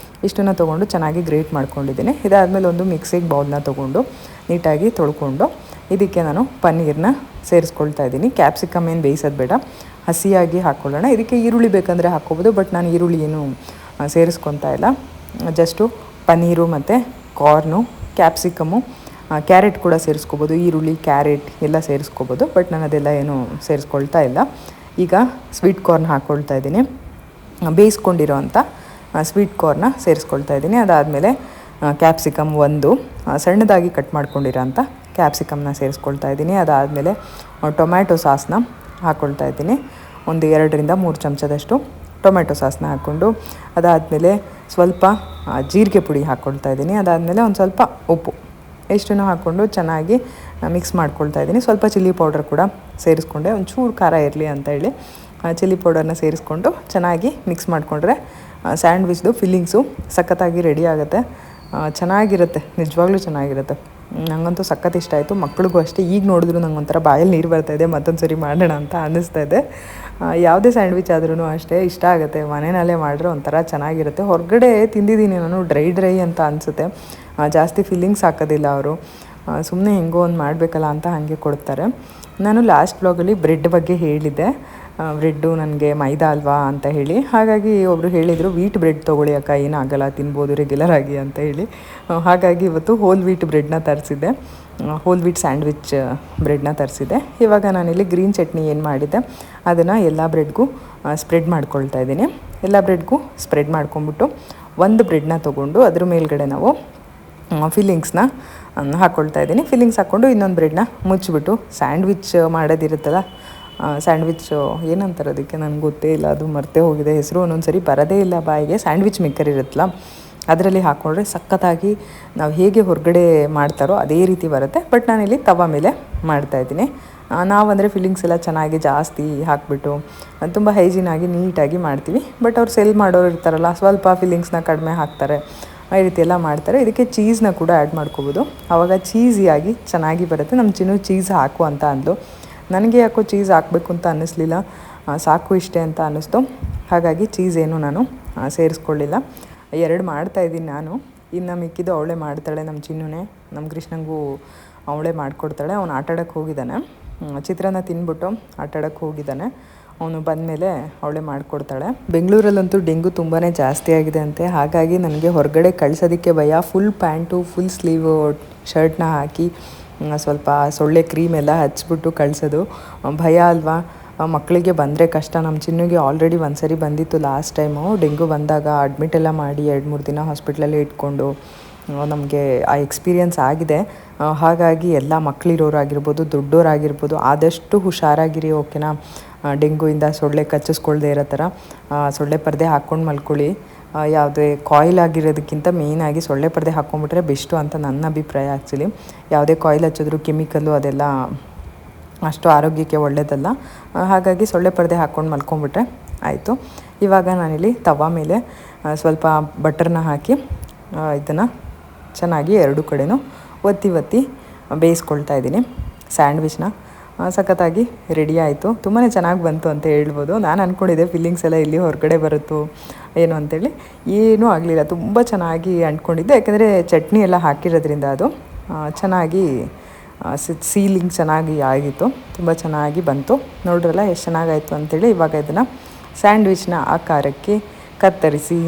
ಇಷ್ಟನ್ನು ತೊಗೊಂಡು ಚೆನ್ನಾಗಿ ಗ್ರೇಟ್ ಮಾಡ್ಕೊಂಡಿದ್ದೀನಿ. ಇದಾದಮೇಲೆ ಒಂದು ಮಿಕ್ಸಿಗೆ ಬೌಲ್ನ ತೊಗೊಂಡು ನೀಟಾಗಿ ತೊಳ್ಕೊಂಡು ಇದಕ್ಕೆ ನಾನು ಪನ್ನೀರನ್ನ ಸೇರಿಸ್ಕೊಳ್ತಾ ಇದ್ದೀನಿ. ಕ್ಯಾಪ್ಸಿಕಮ್ ಏನು ಬೇಯಿಸೋದು ಬೇಡ, ಹಸಿಯಾಗಿ ಹಾಕ್ಕೊಳ್ಳೋಣ. ಇದಕ್ಕೆ ಈರುಳ್ಳಿ ಬೇಕಂದರೆ ಹಾಕ್ಕೋಬೋದು, ಬಟ್ ನಾನು ಈರುಳ್ಳಿ ಏನು ಸೇರಿಸ್ಕೊತಾ ಇಲ್ಲ. ಜಸ್ಟು ಪನ್ನೀರು ಮತ್ತು ಕಾರ್ನು, ಕ್ಯಾಪ್ಸಿಕಮ್ಮು, ಕ್ಯಾರೆಟ್ ಕೂಡ ಸೇರಿಸ್ಕೋಬೋದು, ಈರುಳ್ಳಿ ಕ್ಯಾರೆಟ್ ಎಲ್ಲ ಸೇರಿಸ್ಕೋಬೋದು, ಬಟ್ ನಾನು ಅದೆಲ್ಲ ಏನು ಸೇರಿಸ್ಕೊಳ್ತಾ ಇಲ್ಲ. ಈಗ ಸ್ವೀಟ್ ಕಾರ್ನ್ ಹಾಕ್ಕೊಳ್ತಾ ಇದ್ದೀನಿ. ಬೇಯಿಸ್ಕೊಂಡಿರೋ ಅಂಥ ಸ್ವೀಟ್ ಕಾರ್ನ ಸೇರಿಸ್ಕೊಳ್ತಾ ಇದ್ದೀನಿ. ಅದಾದಮೇಲೆ ಕ್ಯಾಪ್ಸಿಕಮ್ ಒಂದು ಸಣ್ಣದಾಗಿ ಕಟ್ ಮಾಡ್ಕೊಂಡಿರೋ ಅಂಥ ಕ್ಯಾಪ್ಸಿಕಮ್ನ ಸೇರಿಸ್ಕೊಳ್ತಾ ಇದ್ದೀನಿ. ಅದಾದಮೇಲೆ ಟೊಮ್ಯಾಟೊ ಸಾಸ್ನ ಹಾಕ್ಕೊಳ್ತಾ ಇದ್ದೀನಿ. ಒಂದು 2-3 ಚಮಚದಷ್ಟು ಟೊಮೆಟೊ ಸಾಸ್ನ ಹಾಕ್ಕೊಂಡು ಅದಾದಮೇಲೆ ಸ್ವಲ್ಪ ಜೀರಿಗೆ ಪುಡಿ ಹಾಕ್ಕೊಳ್ತಾ ಇದ್ದೀನಿ. ಅದಾದಮೇಲೆ ಒಂದು ಸ್ವಲ್ಪ ಉಪ್ಪು, ಇಷ್ಟನ್ನು ಹಾಕ್ಕೊಂಡು ಚೆನ್ನಾಗಿ ಮಿಕ್ಸ್ ಮಾಡ್ಕೊಳ್ತಾ ಇದ್ದೀನಿ. ಸ್ವಲ್ಪ ಚಿಲ್ಲಿ ಪೌಡರ್ ಕೂಡ ಸೇರಿಸ್ಕೊಂಡೆ, ಒಂಚೂರು ಖಾರ ಇರಲಿ ಅಂತ ಹೇಳಿ ಚಿಲ್ಲಿ ಪೌಡರ್ನ ಸೇರಿಸ್ಕೊಂಡು ಚೆನ್ನಾಗಿ ಮಿಕ್ಸ್ ಮಾಡಿಕೊಂಡ್ರೆ ಸ್ಯಾಂಡ್ವಿಚ್ದು ಫಿಲ್ಲಿಂಗ್ಸು ಸಖತ್ತಾಗಿ ರೆಡಿ ಆಗುತ್ತೆ. ಚೆನ್ನಾಗಿರುತ್ತೆ, ನಿಜವಾಗ್ಲೂ ಚೆನ್ನಾಗಿರುತ್ತೆ. ನನಗಂತೂ ಸಖತ್ ಇಷ್ಟ ಆಯಿತು. ಮಕ್ಳಿಗೂ ಅಷ್ಟೇ. ಈಗ ನೋಡಿದ್ರು ನಂಗೆ ಒಂಥರ ಬಾಯಲ್ಲಿ ನೀರು ಬರ್ತಾಯಿದೆ, ಮತ್ತೊಂದು ಸರಿ ಮಾಡೋಣ ಅಂತ ಅನ್ನಿಸ್ತಾ ಇದೆ. ಯಾವುದೇ ಸ್ಯಾಂಡ್ವಿಚ್ ಆದ್ರೂ ಅಷ್ಟೇ ಇಷ್ಟ ಆಗುತ್ತೆ. ಮನೆಯಲ್ಲೇ ಮಾಡಿದ್ರೆ ಒಂಥರ ಚೆನ್ನಾಗಿರುತ್ತೆ. ಹೊರಗಡೆ ತಿಂದಿದ್ದೀನಿ ನಾನು, ಡ್ರೈ ಅಂತ ಅನಿಸುತ್ತೆ. ಜಾಸ್ತಿ ಫಿಲ್ಲಿಂಗ್ಸ್ ಹಾಕೋದಿಲ್ಲ ಅವರು, ಸುಮ್ಮನೆ ಹೆಂಗೋ ಒಂದು ಮಾಡಬೇಕಲ್ಲ ಅಂತ ಹಾಗೆ ಕೊಡ್ತಾರೆ. ನಾನು ಲಾಸ್ಟ್ ಬ್ಲಾಗಲ್ಲಿ ಬ್ರೆಡ್ ಬಗ್ಗೆ ಹೇಳಿದ್ದೆ. ಬ್ರೆಡ್ಡು ನನಗೆ ಮೈದಾ ಅಲ್ವಾ ಅಂತ ಹೇಳಿ, ಹಾಗಾಗಿ ಒಬ್ಬರು ಹೇಳಿದರು ವೀಟ್ ಬ್ರೆಡ್ ತೊಗೊಳ್ಳಿ ಅಕ್ಕ, ಏನಾಗಲ್ಲ, ತಿನ್ಬೋದು ರೆಗ್ಯುಲರ್ ಆಗಿ ಅಂತ ಹೇಳಿ. ಹಾಗಾಗಿ ಇವತ್ತು ಹೋಲ್ ವೀಟ್ ಬ್ರೆಡ್ನ ತರಿಸಿದ್ದೆ, ಹೋಲ್ ವೀಟ್ ಸ್ಯಾಂಡ್ವಿಚ್ ಬ್ರೆಡ್ನ ತರಿಸಿದ್ದೆ. ಇವಾಗ ನಾನಿಲ್ಲಿ ಗ್ರೀನ್ ಚಟ್ನಿ ಏನು ಮಾಡಿದ್ದೆ ಅದನ್ನು ಎಲ್ಲ ಬ್ರೆಡ್ಗೂ ಸ್ಪ್ರೆಡ್ ಮಾಡ್ಕೊಳ್ತಾ ಇದ್ದೀನಿ. ಎಲ್ಲ ಬ್ರೆಡ್ಗೂ ಸ್ಪ್ರೆಡ್ ಮಾಡ್ಕೊಂಬಿಟ್ಟು ಒಂದು ಬ್ರೆಡ್ನ ತೊಗೊಂಡು ಅದ್ರ ಮೇಲ್ಗಡೆ ನಾವು ಫಿಲ್ಲಿಂಗ್ಸ್ನ ಹಾಕ್ಕೊಳ್ತಾ ಇದ್ದೀನಿ. ಫಿಲ್ಲಿಂಗ್ಸ್ ಹಾಕ್ಕೊಂಡು ಇನ್ನೊಂದು ಬ್ರೆಡ್ನ ಮುಚ್ಚಿಬಿಟ್ಟು ಸ್ಯಾಂಡ್ವಿಚ್ ಮಾಡೋದಿರುತ್ತಲ್ಲ, ಸ್ಯಾಂಡ್ವಿಚ್ ಏನಂತಾರೆ ಅದಕ್ಕೆ ನನಗೆ ಗೊತ್ತೇ ಇಲ್ಲ, ಅದು ಮರ್ತೇ ಹೋಗಿದೆ ಹೆಸರು, ಒಂದೊಂದು ಸರಿ ಬರೋದೇ ಇಲ್ಲ ಬಾಯಿಗೆ. ಸ್ಯಾಂಡ್ವಿಚ್ ಮೇಕರ್ ಇರುತ್ತಲ್ಲ ಅದರಲ್ಲಿ ಹಾಕ್ಕೊಂಡ್ರೆ ಸಖತ್ತಾಗಿ ನಾವು ಹೇಗೆ ಹೊರಗಡೆ ಮಾಡ್ತಾರೋ ಅದೇ ರೀತಿ ಬರುತ್ತೆ. ಬಟ್ ನಾನಿಲ್ಲಿ ತವ ಮೇಲೆ ಮಾಡ್ತಾಯಿದ್ದೀನಿ. ನಾವಂದರೆ ಫಿಲ್ಲಿಂಗ್ಸ್ ಎಲ್ಲ ಚೆನ್ನಾಗಿ ಜಾಸ್ತಿ ಹಾಕಿಬಿಟ್ಟು ತುಂಬ ಹೈಜೀನಾಗಿ ನೀಟಾಗಿ ಮಾಡ್ತೀವಿ. ಬಟ್ ಅವ್ರು ಸೆಲ್ ಮಾಡೋರು ಇರ್ತಾರಲ್ಲ, ಸ್ವಲ್ಪ ಫಿಲ್ಲಿಂಗ್ಸ್ನ ಕಡಿಮೆ ಹಾಕ್ತಾರೆ, ಈ ರೀತಿ ಎಲ್ಲ ಮಾಡ್ತಾರೆ. ಇದಕ್ಕೆ ಚೀಸ್ನ ಕೂಡ ಆ್ಯಡ್ ಮಾಡ್ಕೋಬೋದು, ಆವಾಗ ಚೀಸಿಯಾಗಿ ಚೆನ್ನಾಗಿ ಬರುತ್ತೆ. ನಮ್ಮ ಚಿನ್ನು ಚೀಸ್ ಹಾಕು ಅಂತ ಅಂದು, ನನಗೆ ಯಾಕೋ ಚೀಸ್ ಹಾಕಬೇಕು ಅಂತ ಅನ್ನಿಸ್ಲಿಲ್ಲ, ಸಾಕು ಇಷ್ಟೇ ಅಂತ ಅನ್ನಿಸ್ತು. ಹಾಗಾಗಿ ಚೀಸ್ ಏನು ನಾನು ಸೇರಿಸ್ಕೊಳ್ಳಿಲ್ಲ. 2 ಮಾಡ್ತಾಯಿದ್ದೀನಿ ನಾನು, ಇನ್ನು ಮಿಕ್ಕಿದ್ದು ಅವಳೇ ಮಾಡ್ತಾಳೆ. ನಮ್ಮ ಚಿನ್ನುನೇ, ನಮ್ಮ ಕೃಷ್ಣಂಗೂ ಅವಳೇ ಮಾಡಿಕೊಡ್ತಾಳೆ. ಅವನು ಆಟಾಡೋಕ್ಕೆ ಹೋಗಿದ್ದಾನೆ, ಚಿತ್ರಾನ್ನ ತಿಂದ್ಬಿಟ್ಟು ಆಟಾಡೋಕ್ಕೆ ಹೋಗಿದ್ದಾನೆ. ಅವನು ಬಂದಮೇಲೆ ಅವಳೇ ಮಾಡಿಕೊಡ್ತಾಳೆ. ಬೆಂಗಳೂರಲ್ಲಂತೂ ಡೆಂಗು ತುಂಬಾ ಜಾಸ್ತಿ ಆಗಿದೆ ಅಂತೆ. ಹಾಗಾಗಿ ನನಗೆ ಹೊರಗಡೆ ಕಳ್ಸೋದಕ್ಕೆ ಭಯ. ಫುಲ್ ಪ್ಯಾಂಟು, ಫುಲ್ ಸ್ಲೀವು ಶರ್ಟ್ನ ಹಾಕಿ ಸ್ವಲ್ಪ ಸೊಳ್ಳೆ ಕ್ರೀಮ್ ಎಲ್ಲ ಹಚ್ಬಿಟ್ಟು ಕಳಿಸೋದು ಭಯ ಅಲ್ವಾ. ಮಕ್ಕಳಿಗೆ ಬಂದರೆ ಕಷ್ಟ. ನಮ್ಮ ಚಿನ್ನುಗೆ ಆಲ್ರೆಡಿ ಒಂದು ಸರಿ ಬಂದಿತ್ತು ಲಾಸ್ಟ್ ಟೈಮು. ಡೆಂಗು ಬಂದಾಗ ಅಡ್ಮಿಟ್ ಎಲ್ಲ ಮಾಡಿ 2-3 ದಿನ ಹಾಸ್ಪಿಟ್ಲಲ್ಲೇ ಇಟ್ಕೊಂಡು ನಮಗೆ ಆ ಎಕ್ಸ್ಪೀರಿಯನ್ಸ್ ಆಗಿದೆ. ಹಾಗಾಗಿ ಎಲ್ಲ ಮಕ್ಕಳಿರೋರಾಗಿರ್ಬೋದು, ದೊಡ್ಡೋರಾಗಿರ್ಬೋದು, ಆದಷ್ಟು ಹುಷಾರಾಗಿರಿ, ಓಕೆನಾ. ಡೆಂಗುಯಿಂದ ಸೊಳ್ಳೆ ಕಚ್ಚಿಸ್ಕೊಳ್ದೇ ಇರೋ ಥರ ಸೊಳ್ಳೆ ಪರ್ದೆ ಹಾಕ್ಕೊಂಡು ಮಲ್ಕೊಳ್ಳಿ. ಯಾವುದೇ ಕಾಯಿಲ್ ಆಗಿರೋದಕ್ಕಿಂತ ಮೇಯ್ನಾಗಿ ಸೊಳ್ಳೆ ಪರದೆ ಹಾಕ್ಕೊಂಬಿಟ್ರೆ ಬೆಸ್ಟು ಅಂತ ನನ್ನ ಅಭಿಪ್ರಾಯ. ಆ್ಯಕ್ಚುಲಿ ಯಾವುದೇ ಕಾಯಿಲ್ ಹಚ್ಚಿದ್ರು ಕೆಮಿಕಲ್ಲು ಅದೆಲ್ಲ ಅಷ್ಟು ಆರೋಗ್ಯಕ್ಕೆ ಒಳ್ಳೆಯದಲ್ಲ. ಹಾಗಾಗಿ ಸೊಳ್ಳೆ ಪರದೆ ಹಾಕ್ಕೊಂಡು ಮಲ್ಕೊಂಬಿಟ್ರೆ ಆಯಿತು. ಇವಾಗ ನಾನಿಲ್ಲಿ ತವಾ ಮೇಲೆ ಸ್ವಲ್ಪ ಬಟರ್ನ ಹಾಕಿ ಇದನ್ನು ಚೆನ್ನಾಗಿ ಎರಡು ಕಡೆನೂ ಒತ್ತಿ ಬೇಯಿಸ್ಕೊಳ್ತಾ ಇದ್ದೀನಿ. ಸ್ಯಾಂಡ್ವಿಚ್ನ ಸಖತ್ತಾಗಿ ರೆಡಿ ಆಯಿತು. ತುಂಬಾ ಚೆನ್ನಾಗಿ ಬಂತು ಅಂತ ಹೇಳ್ಬೋದು. ನಾನು ಅಂದ್ಕೊಂಡಿದ್ದೆ ಫಿಲ್ಲಿಂಗ್ಸ್ ಎಲ್ಲ ಇಲ್ಲಿ ಹೊರಗಡೆ ಬರುತ್ತೋ ಏನು ಅಂತೇಳಿ, ಏನೂ ಆಗಲಿಲ್ಲ. ತುಂಬ ಚೆನ್ನಾಗಿ ಅಂದ್ಕೊಂಡಿದ್ದೆ, ಯಾಕೆಂದರೆ ಚಟ್ನಿ ಎಲ್ಲ ಹಾಕಿರೋದ್ರಿಂದ ಅದು ಚೆನ್ನಾಗಿ ಸೀಲಿಂಗ್ ಚೆನ್ನಾಗಿ ಆಗಿತ್ತು. ತುಂಬ ಚೆನ್ನಾಗಿ ಬಂತು. ನೋಡ್ರಲ್ಲ ಎಷ್ಟು ಚೆನ್ನಾಗಾಯಿತು ಅಂತೇಳಿ. ಇವಾಗ ಇದನ್ನು ಸ್ಯಾಂಡ್ವಿಚ್ನ ಆಕಾರಕ್ಕೆ ಕತ್ತರಿಸಿ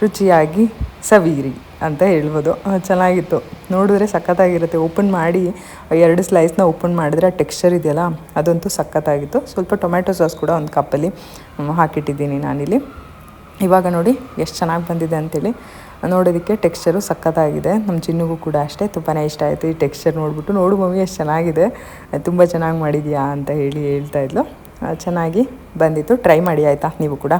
ರುಚಿಯಾಗಿ ಸವಿಯಿರಿ ಅಂತ ಹೇಳ್ಬೋದು. ಚೆನ್ನಾಗಿತ್ತು, ನೋಡಿದ್ರೆ ಸಖತ್ತಾಗಿರುತ್ತೆ. ಓಪನ್ ಮಾಡಿ 2 ಸ್ಲೈಸ್ನ ಓಪನ್ ಮಾಡಿದ್ರೆ ಆ ಟೆಕ್ಸ್ಚರ್ ಇದೆಯಲ್ಲ ಅದಂತೂ ಸಖತ್ತಾಗಿತ್ತು. ಸ್ವಲ್ಪ ಟೊಮ್ಯಾಟೊ ಸಾಸ್ ಕೂಡ ಒಂದು ಕಪ್ಪಲ್ಲಿ ಹಾಕಿಟ್ಟಿದ್ದೀನಿ ನಾನಿಲ್ಲಿ. ಇವಾಗ ನೋಡಿ ಎಷ್ಟು ಚೆನ್ನಾಗಿ ಬಂದಿದೆ ಅಂತೇಳಿ. ನೋಡೋದಕ್ಕೆ ಟೆಕ್ಸ್ಚರು ಸಖತ್ತಾಗಿದೆ. ನಮ್ಮ ಚಿನ್ನಿಗೂ ಕೂಡ ಅಷ್ಟೇ ತುಂಬಾ ಇಷ್ಟ ಆಯಿತು ಈ ಟೆಕ್ಸ್ಚರ್ ನೋಡಿಬಿಟ್ಟು. ನೋಡು ಮಮ್ಮಿ ಎಷ್ಟು ಚೆನ್ನಾಗಿದೆ, ತುಂಬ ಚೆನ್ನಾಗಿ ಮಾಡಿದ್ಯಾ ಅಂತ ಹೇಳ್ತಾಯಿದ್ಲು. ಚೆನ್ನಾಗಿ ಬಂದಿತ್ತು. ಟ್ರೈ ಮಾಡಿ ಆಯಿತಾ ನೀವು ಕೂಡ.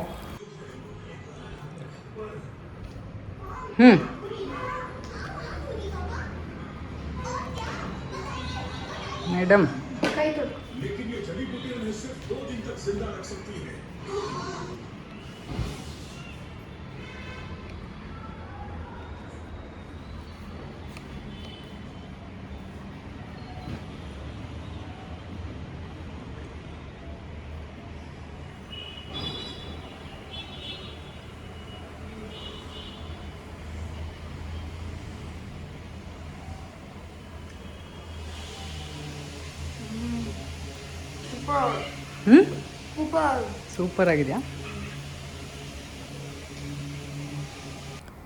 मैडम ಸೂಪರ್ ಆಗಿದೆಯಾ?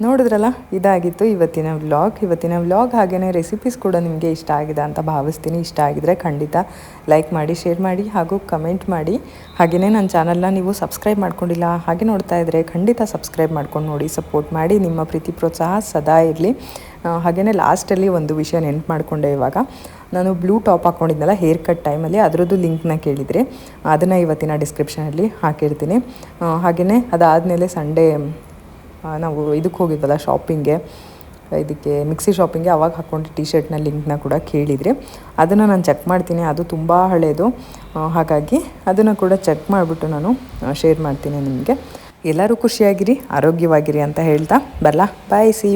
ನೋಡಿದ್ರಲ್ಲ, ಇದಾಗಿತ್ತು ಇವತ್ತಿನ ವ್ಲಾಗ್. ಹಾಗೆಯೇ ರೆಸಿಪೀಸ್ ಕೂಡ ನಿಮಗೆ ಇಷ್ಟ ಆಗಿದೆ ಅಂತ ಭಾವಿಸ್ತೀನಿ. ಇಷ್ಟ ಆಗಿದರೆ ಖಂಡಿತ ಲೈಕ್ ಮಾಡಿ, ಶೇರ್ ಮಾಡಿ ಹಾಗೂ ಕಮೆಂಟ್ ಮಾಡಿ. ಹಾಗೆಯೇ ನನ್ನ ಚಾನಲ್ನ ನೀವು ಸಬ್ಸ್ಕ್ರೈಬ್ ಮಾಡ್ಕೊಂಡಿಲ್ಲ, ಹಾಗೆ ನೋಡ್ತಾ ಇದ್ದರೆ ಖಂಡಿತ ಸಬ್ಸ್ಕ್ರೈಬ್ ಮಾಡ್ಕೊಂಡು ನೋಡಿ, ಸಪೋರ್ಟ್ ಮಾಡಿ. ನಿಮ್ಮ ಪ್ರೀತಿ ಪ್ರೋತ್ಸಾಹ ಸದಾ ಇರಲಿ. ಹಾಗೆಯೇ ಲಾಸ್ಟಲ್ಲಿ ಒಂದು ವಿಷಯ ನೆನ್ಪು ಮಾಡಿಕೊಂಡೆ. ಇವಾಗ ನಾನು ಬ್ಲೂ ಟಾಪ್ ಹಾಕ್ಕೊಂಡಿದ್ನಲ್ಲ ಹೇರ್ ಕಟ್ ಟೈಮಲ್ಲಿ, ಅದರದ್ದು ಲಿಂಕ್ನ ಕೇಳಿದರೆ ಅದನ್ನು ಇವತ್ತಿನ ಡಿಸ್ಕ್ರಿಪ್ಷನಲ್ಲಿ ಹಾಕಿರ್ತೀನಿ. ಹಾಗೆಯೇ ಅದಾದಮೇಲೆ ಸಂಡೇ ನಾವು ಇದಕ್ಕೆ ಹೋಗಿದ್ವಲ್ಲ ಶಾಪಿಂಗ್ಗೆ, ಇದಕ್ಕೆ ಮಿಕ್ಸಿ ಶಾಪಿಂಗ್ಗೆ, ಅವಾಗ ಹಾಕ್ಕೊಂಡು ಟಿ ಶರ್ಟ್ನ ಲಿಂಕ್ನ ಕೂಡ ಕೇಳಿದರೆ ಅದನ್ನು ನಾನು ಚೆಕ್ ಮಾಡ್ತೀನಿ. ಅದು ತುಂಬ ಹಳೆಯದು, ಹಾಗಾಗಿ ಅದನ್ನು ಕೂಡ ಚೆಕ್ ಮಾಡಿಬಿಟ್ಟು ನಾನು ಶೇರ್ ಮಾಡ್ತೀನಿ ನಿಮಗೆ. ಎಲ್ಲರೂ ಖುಷಿಯಾಗಿರಿ, ಆರೋಗ್ಯವಾಗಿರಿ ಅಂತ ಹೇಳ್ತಾ ಬರಲಾ. ಬಾಯ್, ಸಿ ಯು.